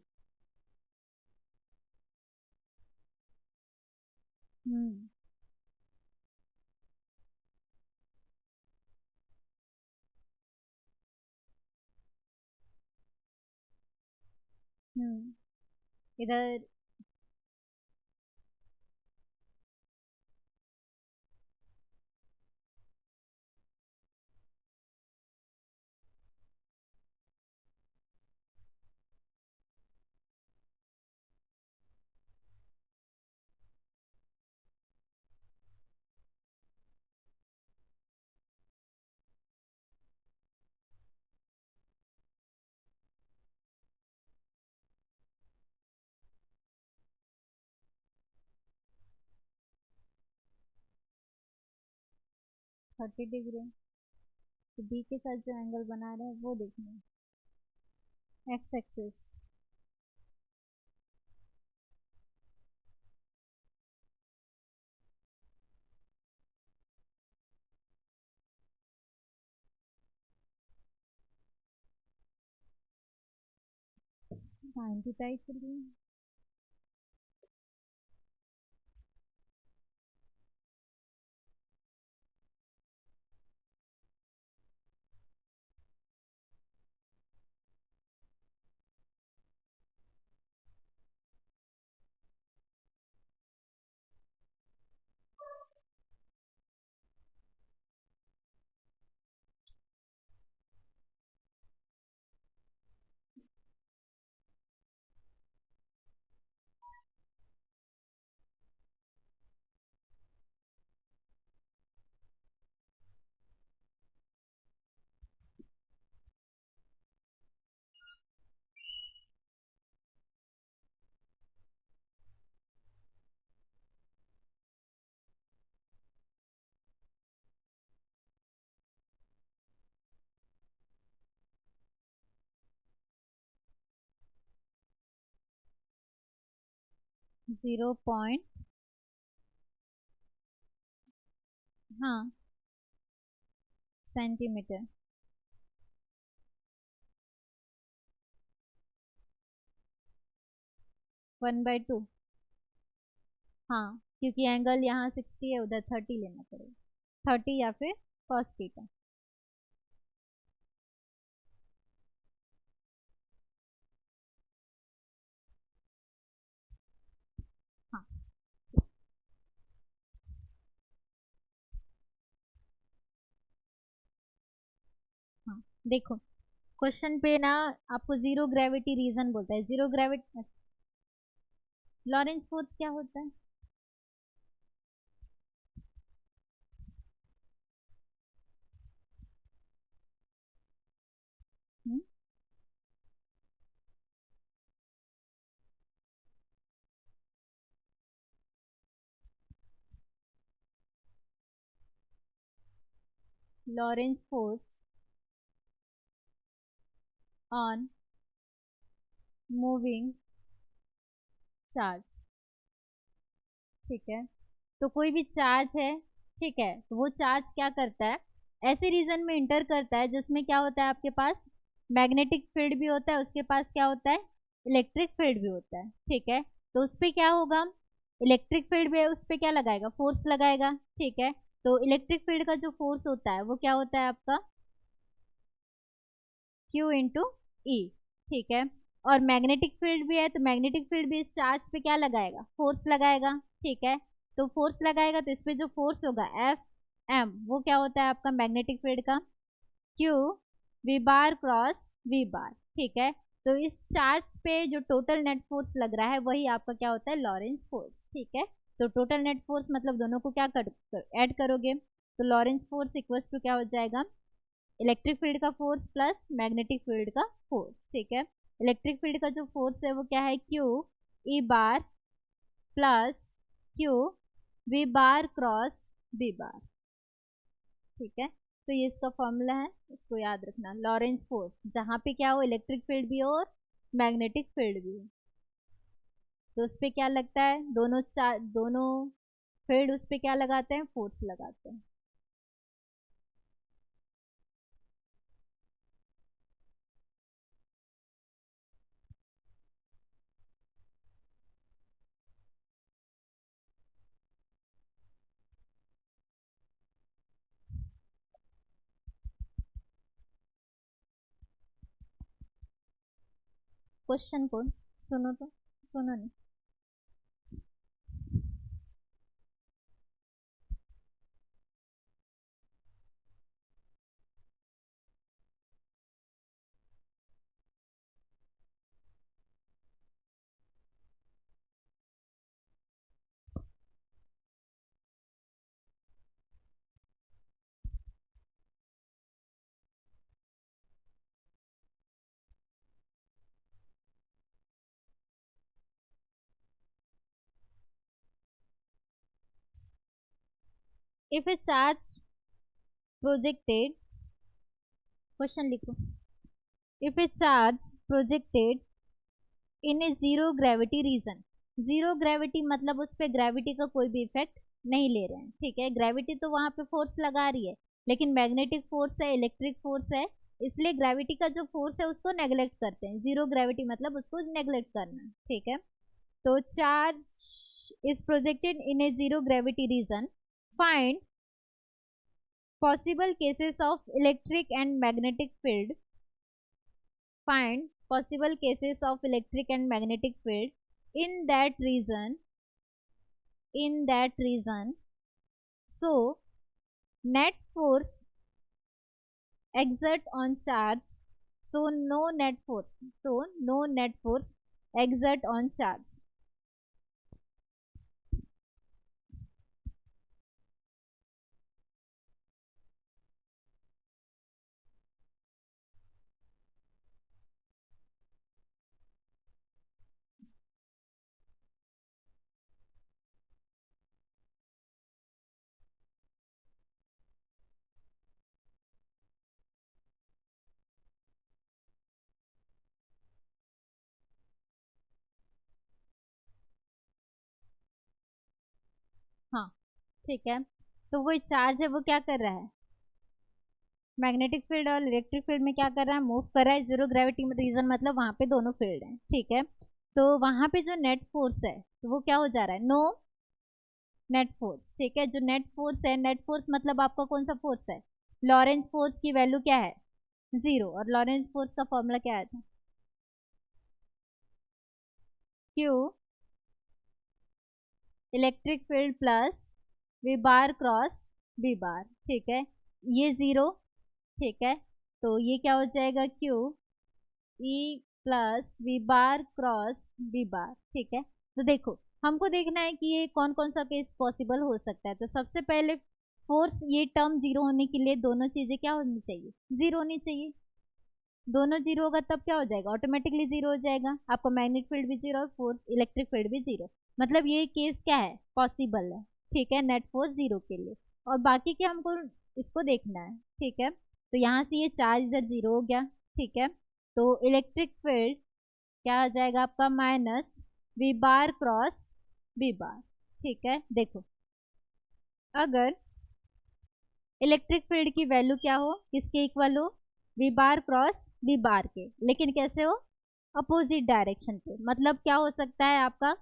हम्म हम्म इधर 30 डिग्री। तो बी के साथ जो एंगल बना रहे हैं वो देखना है, x axis. Sine theta equal 0 point, हाँ, सेंटीमीटर। 1/2। हाँ, क्योंकि एंगल यहाँ 60 है, उधर 30 लेना पड़ेगा, 30 या फिर cos थीटा। हाँ हाँ, देखो क्वेश्चन पे ना आपको जीरो ग्रेविटी रीजन बोलता है। जीरो ग्रेविटी लॉरेंस फोर्स क्या होता है? Lawrence force on moving charge. ठीक है, तो कोई भी चार्ज है, ठीक है, तो वो चार्ज क्या करता है, ऐसे रीजन में इंटर करता है जिसमें क्या होता है, आपके पास मैग्नेटिक फील्ड भी होता है, उसके पास क्या होता है, इलेक्ट्रिक फील्ड भी होता है। ठीक है, तो उस पर क्या होगा, इलेक्ट्रिक फील्ड में उस पर क्या लगाएगा, फोर्स लगाएगा। ठीक है, तो इलेक्ट्रिक फील्ड का जो फोर्स होता है वो क्या होता है आपका, Q इंटू ई। ठीक है, और मैग्नेटिक फील्ड भी है, तो मैग्नेटिक फील्ड भी इस चार्ज पे क्या लगाएगा, फोर्स लगाएगा। ठीक है, तो फोर्स लगाएगा तो इस पे जो फोर्स होगा एफ एम, वो क्या होता है आपका मैग्नेटिक फील्ड का, Q V bar cross V bar. ठीक है, तो इस चार्ज पे जो टोटल नेट फोर्स लग रहा है वही आपका क्या होता है, लॉरेंस फोर्स। ठीक है, तो टोटल नेट फोर्स मतलब दोनों को क्या ऐड करोगे, तो लॉरेंस फोर्स इक्वल्स टू क्या हो जाएगा, इलेक्ट्रिक फील्ड का फोर्स प्लस मैग्नेटिक फील्ड का फोर्स। ठीक है, इलेक्ट्रिक फील्ड का जो फोर्स है वो क्या है, Q E bar plus Q V bar cross B bar. ठीक है, तो ये इसका फॉर्मूला है, इसको याद रखना। लॉरेंस फोर्स जहाँ पे क्या हो, इलेक्ट्रिक फील्ड भी हो और मैग्नेटिक फील्ड भी हो, तो उस पर क्या लगता है, दोनों फील्ड उस पर क्या लगाते हैं, फोर्स लगाते हैं। क्वेश्चन को सुनो तो, सुनो नहीं। If a charge projected, question लिखो, if a charge projected in a zero gravity region, zero gravity मतलब उस पर ग्रेविटी का कोई भी इफेक्ट नहीं ले रहे हैं। ठीक है, ग्रेविटी तो वहां पे फोर्स लगा रही है, लेकिन मैग्नेटिक फोर्स है, इलेक्ट्रिक फोर्स है, इसलिए ग्रेविटी का जो फोर्स है उसको नेग्लेक्ट करते हैं। जीरो ग्रेविटी मतलब उसको नेग्लेक्ट करना। ठीक है, तो charge is projected in a zero gravity region, find possible cases of electric and magnetic field, find possible cases of electric and magnetic field in that region, in that region, so net force exert on charge, so no net force, so no net force exert on charge। हाँ, ठीक है, तो वो charge है वो क्या कर रहा है, मैग्नेटिक फील्ड और इलेक्ट्रिक फील्ड में क्या कर रहा है, मूव कर रहा है। जीरो ग्रेविटी रीजन मतलब वहां पे दोनों फील्ड हैं। ठीक है, तो वहां पे जो नेट फोर्स है तो वो क्या हो जा रहा है, नो नेट फोर्स। ठीक है, जो नेट फोर्स है, नेट फोर्स मतलब आपका कौन सा फोर्स है, लॉरेंस फोर्स की वैल्यू क्या है, 0। और लॉरेंस फोर्स का फॉर्मूला क्या है, Q electric field plus V bar cross B bar. ठीक है, ये 0। ठीक है, तो ये क्या हो जाएगा, Q E plus V bar cross B bar. ठीक है, तो देखो हमको देखना है कि ये कौन कौन सा केस पॉसिबल हो सकता है। तो सबसे पहले फोर्स, ये टर्म 0 होने के लिए दोनों चीजें क्या होनी चाहिए, 0 होनी चाहिए। दोनों 0 होगा तब क्या हो जाएगा, ऑटोमेटिकली 0 हो जाएगा, आपका मैग्नेटिक फील्ड भी 0 और फोर्स इलेक्ट्रिक फील्ड भी 0। मतलब ये केस क्या है, पॉसिबल है। ठीक है, नेट फोर्स 0 के लिए। और बाकी क्या हमको इसको देखना है। ठीक है, तो यहाँ से ये चार्ज इधर 0 हो गया। ठीक है, तो इलेक्ट्रिक फील्ड क्या आ जाएगा आपका, minus V bar cross B bar. ठीक है, देखो अगर इलेक्ट्रिक फील्ड की वैल्यू क्या हो, किसके इक्वल हो, वी बार क्रॉस वी बार के, लेकिन कैसे हो, अपोजिट डायरेक्शन पे। मतलब क्या हो सकता है आपका,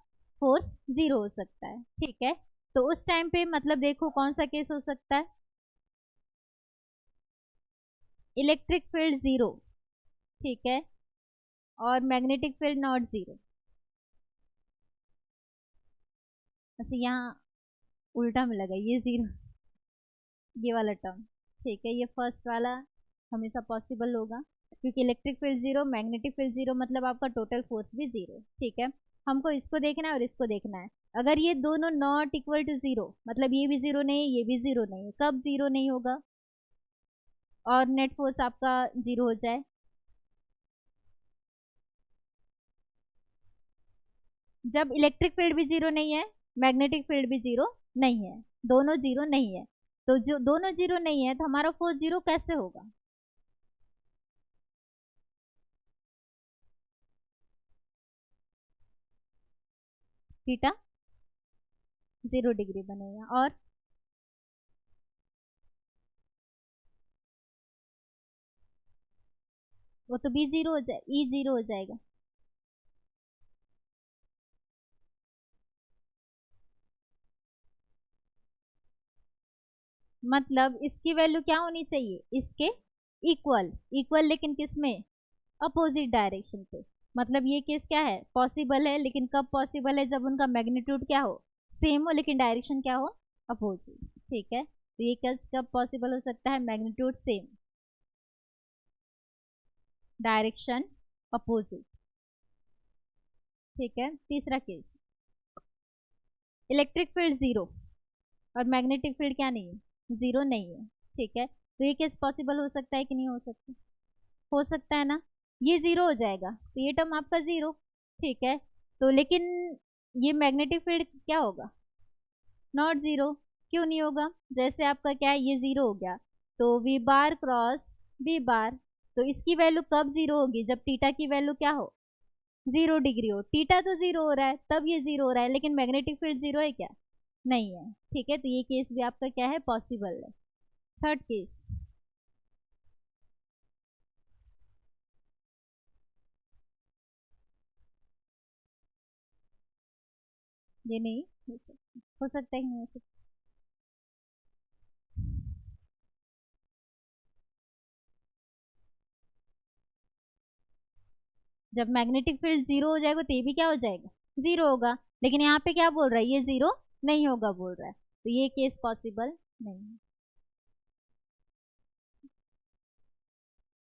फोर्स 0 हो सकता है। ठीक है, तो उस टाइम पे मतलब देखो कौन सा केस हो सकता है, इलेक्ट्रिक फील्ड 0। ठीक है, और मैग्नेटिक फील्ड नॉट 0। अच्छा यहाँ उल्टा में लगा, ये 0, ये वाला टर्म। ठीक है, ये फर्स्ट वाला हमेशा पॉसिबल होगा क्योंकि इलेक्ट्रिक फील्ड 0, मैग्नेटिक फील्ड 0, मतलब आपका टोटल फोर्स भी 0। ठीक है, हमको इसको देखना है और इसको देखना है। अगर ये दोनों नॉट इक्वल टू 0, मतलब ये भी 0 नहीं है, ये भी 0 नहीं है, कब 0 नहीं होगा और नेट फोर्स आपका 0 हो जाए, जब इलेक्ट्रिक फील्ड भी 0 नहीं है, मैग्नेटिक फील्ड भी 0 नहीं है, दोनों 0 नहीं है। तो जो दोनों 0 नहीं है तो हमारा फोर्स 0 कैसे होगा, थीटा 0 डिग्री बनेगा। और वो तो बी 0 हो जाए, ई 0 हो जाएगा। मतलब इसकी वैल्यू क्या होनी चाहिए, इसके इक्वल। इक्वल लेकिन किस में, अपोजिट डायरेक्शन पे। मतलब ये केस क्या है, पॉसिबल है, लेकिन कब पॉसिबल है, जब उनका मैग्नीट्यूड क्या हो, सेम हो, लेकिन डायरेक्शन क्या हो, अपोजिट। ठीक है, तो ये केस कब पॉसिबल हो सकता है, मैग्नीट्यूड सेम, डायरेक्शन अपोजिट। ठीक है, तीसरा केस, इलेक्ट्रिक फील्ड 0 और मैग्नेटिक फील्ड क्या नहीं है, 0 नहीं है। ठीक है, तो ये केस पॉसिबल हो सकता है कि नहीं हो सकता, हो सकता है ना, ये 0 हो जाएगा तो ये टर्म आपका 0। ठीक है, तो लेकिन ये मैग्नेटिक फील्ड क्या होगा, नॉट 0। क्यों नहीं होगा, जैसे आपका क्या है, ये 0 हो गया, तो V bar cross B bar, तो इसकी वैल्यू कब 0 होगी, जब टीटा की वैल्यू क्या हो, 0 डिग्री हो। टीटा तो 0 हो रहा है तब ये 0 हो रहा है, लेकिन मैग्नेटिक फील्ड 0 है क्या, नहीं है। ठीक है, तो ये केस भी आपका क्या है, पॉसिबल है। थर्ड केस, ये नहीं हो सकता, ही नहीं हो सकता। जब मैग्नेटिक फील्ड 0 हो जाएगा तो ये भी क्या हो जाएगा, 0 होगा। लेकिन यहाँ पे क्या बोल रहा है, ये 0 नहीं होगा बोल रहा है, तो ये केस पॉसिबल नहीं है।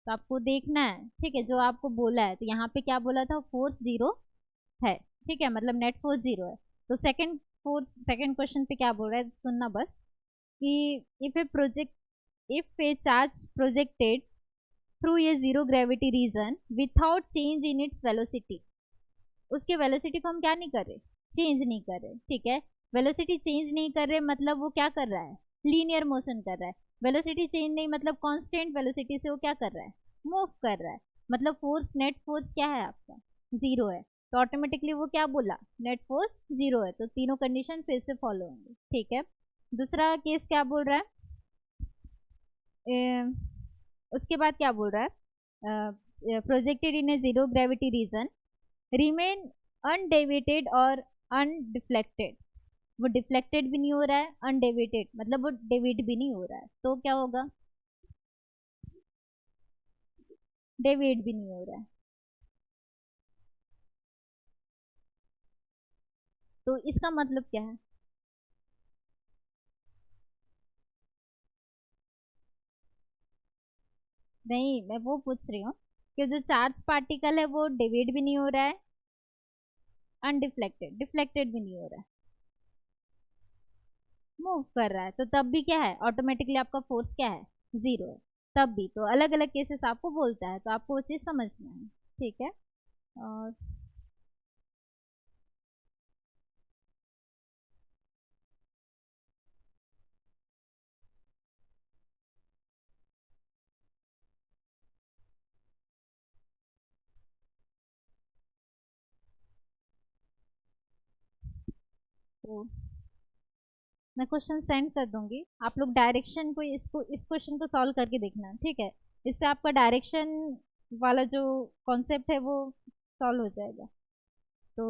तो आपको देखना है, ठीक है, जो आपको बोला है, तो यहाँ पे क्या बोला था, फोर्स 0 है। ठीक है, मतलब नेट फोर्स 0 है। तो सेकंड क्वेश्चन पे क्या बोल रहा है, सुनना बस, कि if a charge projected through a zero gravity region without change in its velocity, उसके वेलोसिटी को हम क्या नहीं कर रहे, चेंज नहीं कर रहे। ठीक है, वेलोसिटी चेंज नहीं कर रहे मतलब वो क्या कर रहा है, लीनियर मोशन कर रहा है। वेलोसिटी चेंज नहीं मतलब कांस्टेंट वेलोसिटी से वो क्या कर रहा है, मूव कर रहा है। मतलब फोर्स, नेट फोर्स क्या है आपका, 0 है, तो ऑटोमेटिकली वो क्या बोला, नेट फोर्स 0 है, तो तीनों कंडीशन फिर से फॉलो होंगे। ठीक है, दूसरा केस क्या बोल रहा है, उसके बाद क्या बोल रहा है, projected in a zero gravity region remain undeviated और अनडिफ्लेक्टेड, वो डिफ्लेक्टेड भी नहीं हो रहा है, अनडेविएटेड मतलब वो डेविएट भी नहीं हो रहा है, तो क्या होगा, डेविएट भी नहीं हो रहा है। तो इसका मतलब क्या है, नहीं मैं वो पूछ रही हूँ कि जो चार्ज पार्टिकल है वो डेविएट भी नहीं हो रहा है, अनडिफ्लेक्टेड डिफ्लेक्टेड भी नहीं हो रहा है, मूव कर रहा है, तो तब भी क्या है, ऑटोमेटिकली आपका फोर्स क्या है, जीरो है। तब भी तो अलग अलग केसेस आपको बोलता है, तो आपको वो चीज समझना है, ठीक है। और तो मैं क्वेश्चन सेंड कर दूंगी, आप लोग डायरेक्शन को इसको इस क्वेश्चन को सॉल्व करके देखना, ठीक है। इससे आपका डायरेक्शन वाला जो कॉन्सेप्ट है वो सॉल्व हो जाएगा। तो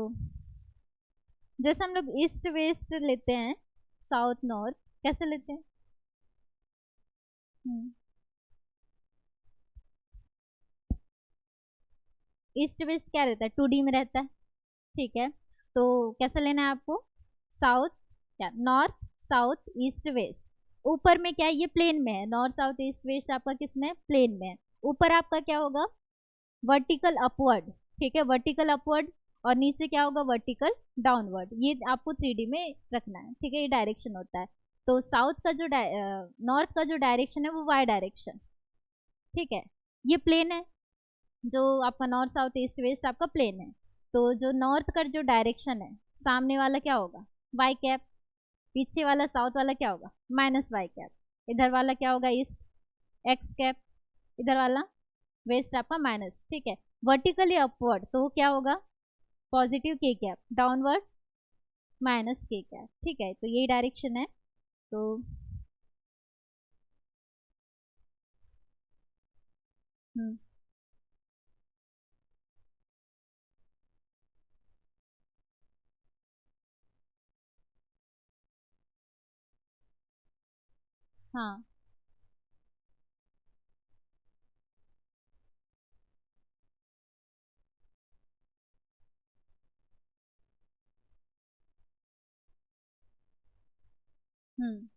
जैसे हम लोग ईस्ट वेस्ट लेते हैं, साउथ नॉर्थ, कैसे लेते हैं, ईस्ट वेस्ट क्या रहता है, 2D में रहता है, ठीक है। तो कैसे लेना है आपको, साउथ, क्या नॉर्थ साउथ ईस्ट वेस्ट, ऊपर में क्या है, ये प्लेन में है, नॉर्थ साउथ ईस्ट वेस्ट आपका किस में, प्लेन में है। ऊपर आपका क्या होगा, वर्टिकल अपवर्ड, ठीक है, वर्टिकल अपवर्ड, और नीचे क्या होगा, वर्टिकल डाउनवर्ड, ये आपको 3D में रखना है, ठीक है, ये डायरेक्शन होता है। तो साउथ का जो नॉर्थ का जो डायरेक्शन है वो वाई डायरेक्शन, ठीक है, ये प्लेन है, जो आपका नॉर्थ साउथ ईस्ट वेस्ट आपका प्लेन है। तो जो नॉर्थ का जो डायरेक्शन है, सामने वाला क्या होगा, वाई कैप, पीछे वाला साउथ वाला क्या होगा, माइनस वाई कैप, इधर वाला क्या होगा, ईस्ट एक्स कैप, इधर वाला वेस्ट आपका माइनस, ठीक है। वर्टिकली अपवर्ड तो क्या होगा, पॉजिटिव के cap, downward minus k cap, ठीक है, तो यही डायरेक्शन है। तो हम्म, हाँ, हम्म,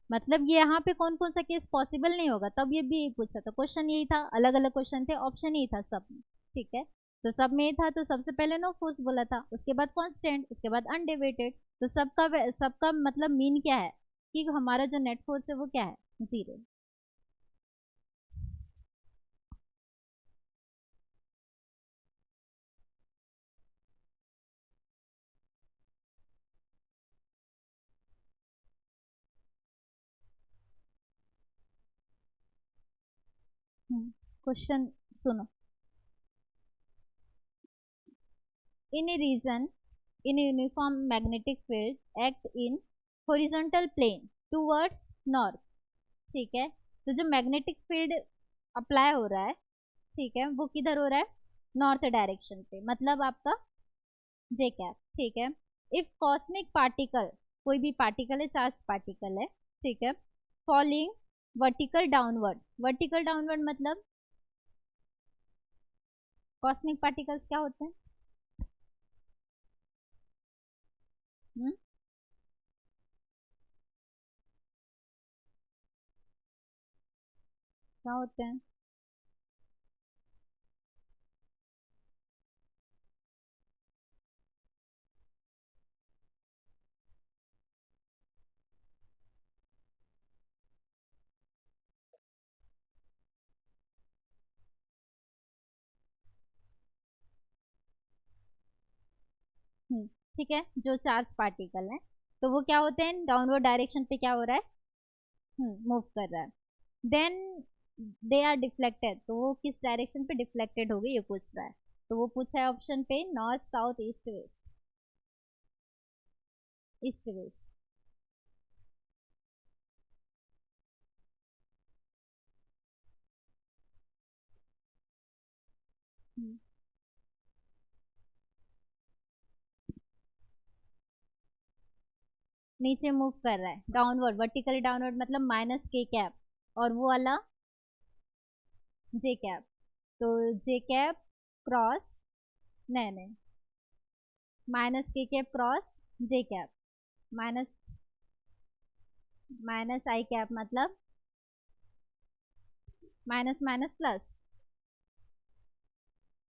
मतलब ये यहाँ पे कौन कौन सा केस पॉसिबल नहीं होगा, तब ये भी पूछा था, क्वेश्चन यही था, अलग अलग क्वेश्चन थे, ऑप्शन यही था सब में, ठीक है। तो सब में ये था, तो सबसे पहले नो फोर्स बोला था, उसके बाद कांस्टेंट, उसके बाद अनडिवेटेड, तो सबका मतलब मीन क्या है, कि हमारा जो नेट फोर्स है वो क्या है, जीरो। क्वेश्चन सुनो, in a region in uniform magnetic field act in horizontal plane towards north, ठीक है। तो जो मैग्नेटिक फील्ड अप्लाई हो रहा है, ठीक है, वो किधर हो रहा है, नॉर्थ डायरेक्शन पे, मतलब आपका जे कैप, ठीक है। इफ कॉस्मिक पार्टिकल, कोई भी पार्टिकल है, चार्ज पार्टिकल है, ठीक है, falling vertical downward, vertical downward मतलब कॉस्मिक पार्टिकल्स क्या होते हैं, हम्म, क्या होते हैं, ठीक है, जो चार्ज पार्टिकल है, तो वो क्या होते हैं, डाउनवर्ड डायरेक्शन पे क्या हो रहा है, मूव कर रहा है, देन दे आर डिफ्लेक्टेड, तो वो किस डायरेक्शन पे डिफ्लेक्टेड हो गई ये पूछ रहा है, तो वो पूछा है ऑप्शन पे north south east west, east west. नीचे मूव कर रहा है, डाउनवर्ड, वर्टिकली डाउनवर्ड, मतलब माइनस के कैप, और वो वाला जे कैप। तो जे कैप क्रॉस, नहीं नहीं, minus k cap cross j cap, minus minus i cap, मतलब माइनस माइनस प्लस,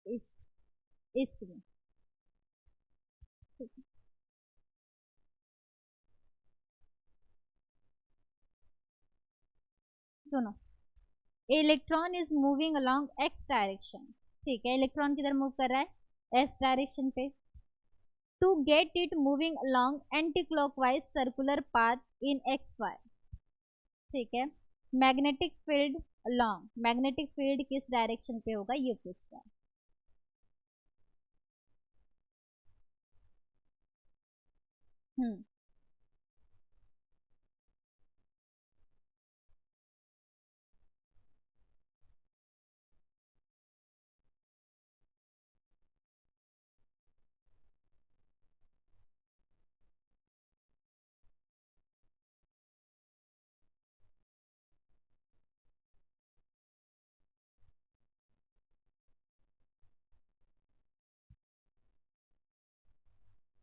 इस ईस्ट में, ठीक है। सुनो, electron is moving along x direction, ठीक है, इलेक्ट्रॉन किधर मूव कर रहा है, एस डायरेक्शन पे। To get it moving along anti clockwise circular path in x y, ठीक है। Magnetic field along, magnetic field किस डायरेक्शन पे होगा ये पूछ रहा है। Hmm,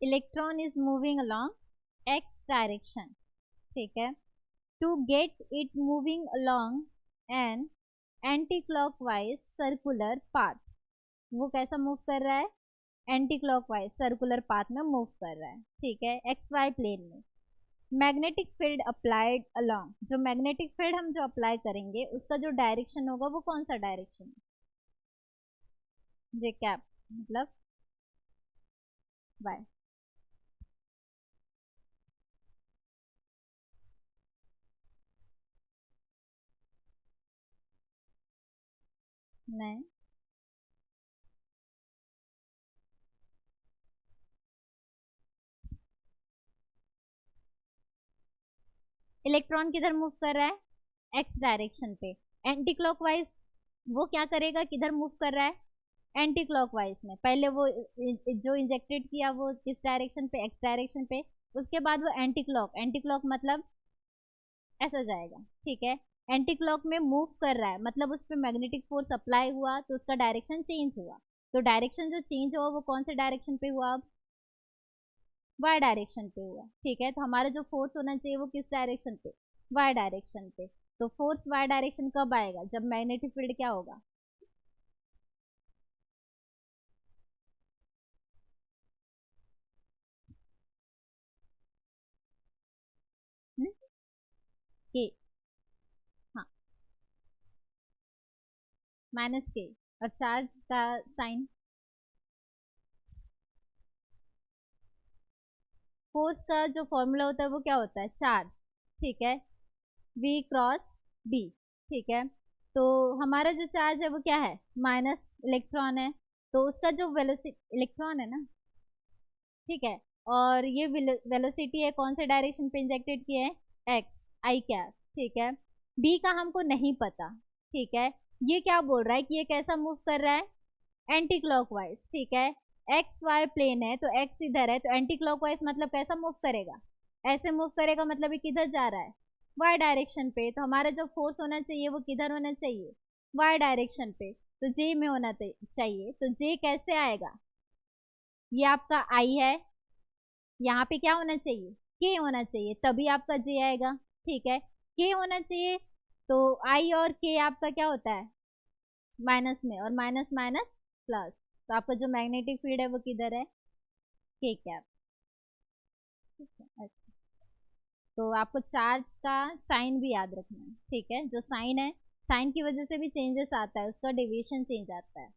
electron is moving along x direction, ठीक है। To get it moving along an anti clockwise circular path, वो कैसा मूव कर रहा है, एंटी क्लॉकवाइज सर्कुलर पाथ में मूव कर रहा है, ठीक है, एक्स वाई प्लेन में। मैग्नेटिक फील्ड अप्लाइड अलोंग, जो मैग्नेटिक फील्ड हम जो अप्लाई करेंगे उसका जो डायरेक्शन होगा वो कौन सा डायरेक्शन है, जे कैप, मतलब वाई। नहीं, इलेक्ट्रॉन किधर मूव कर रहा है, एक्स डायरेक्शन पे, एंटी क्लॉकवाइज। वो क्या करेगा, किधर मूव कर रहा है, एंटी क्लॉकवाइज में। पहले वो जो इंजेक्टेड किया वो किस डायरेक्शन पे, एक्स डायरेक्शन पे, उसके बाद वो एंटी क्लॉक, एंटी क्लॉक मतलब ऐसा जाएगा, ठीक है। एंटी क्लॉक में मूव कर रहा है, मतलब उस पर मैग्नेटिक फोर्स अप्लाई हुआ तो उसका डायरेक्शन चेंज हुआ। तो डायरेक्शन जो चेंज हुआ वो कौन से डायरेक्शन पे हुआ, अब वाई डायरेक्शन पे हुआ, ठीक है। तो हमारा जो फोर्स होना चाहिए वो किस डायरेक्शन पे, वाई डायरेक्शन पे। तो फोर्स वाई डायरेक्शन कब आएगा, जब मैग्नेटिक फील्ड क्या होगा, के, हाँ, माइनस के, और चार्ज का साइन, फोर्स का जो फॉर्मूला होता है वो क्या होता है, चार्ज, ठीक है, वी क्रॉस बी, ठीक है। तो हमारा जो चार्ज है वो क्या है, माइनस इलेक्ट्रॉन है, तो उसका जो वेलोसिटी, इलेक्ट्रॉन है ना, ठीक है, और ये वेलोसिटी है कौन से डायरेक्शन पे इंजेक्टेड किए हैं, एक्स, आई कैप, ठीक है। बी का हमको नहीं पता, ठीक है। ये क्या बोल रहा है कि ये कैसा मूव कर रहा है, एंटी क्लॉकवाइज, ठीक है। एक्स वाई प्लेन है तो एक्स इधर है, तो एंटी क्लॉकवाइज मतलब कैसा मूव करेगा, ऐसे मूव करेगा, मतलब ये किधर जा रहा है, वाई डायरेक्शन पे। तो हमारा जो फोर्स होना चाहिए वो किधर होना चाहिए, वाई डायरेक्शन पे, तो जे में होना चाहिए। तो जे कैसे आएगा, ये आपका आई है, यहाँ पे क्या होना चाहिए, के होना चाहिए, तभी आपका जे आएगा, ठीक है। के होना चाहिए, तो आई और के आपका क्या होता है, माइनस में, और माइनस माइनस प्लस, तो आपका जो मैग्नेटिक फील्ड है वो किधर है, के कैप, ठीक है। अच्छा, तो आपको चार्ज का साइन भी याद रखना है, ठीक है, जो साइन है, साइन की वजह से भी चेंजेस आता है, उसका डेविएशन चेंज आता है।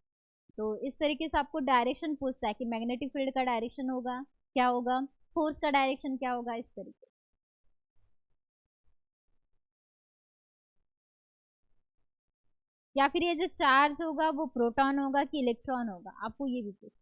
तो इस तरीके से आपको डायरेक्शन पूछता है कि मैग्नेटिक फील्ड का डायरेक्शन होगा क्या होगा, फोर्स का डायरेक्शन क्या होगा, इस तरीके। या फिर ये जो चार्ज होगा वो प्रोटॉन होगा कि इलेक्ट्रॉन होगा, आपको ये भी पूछना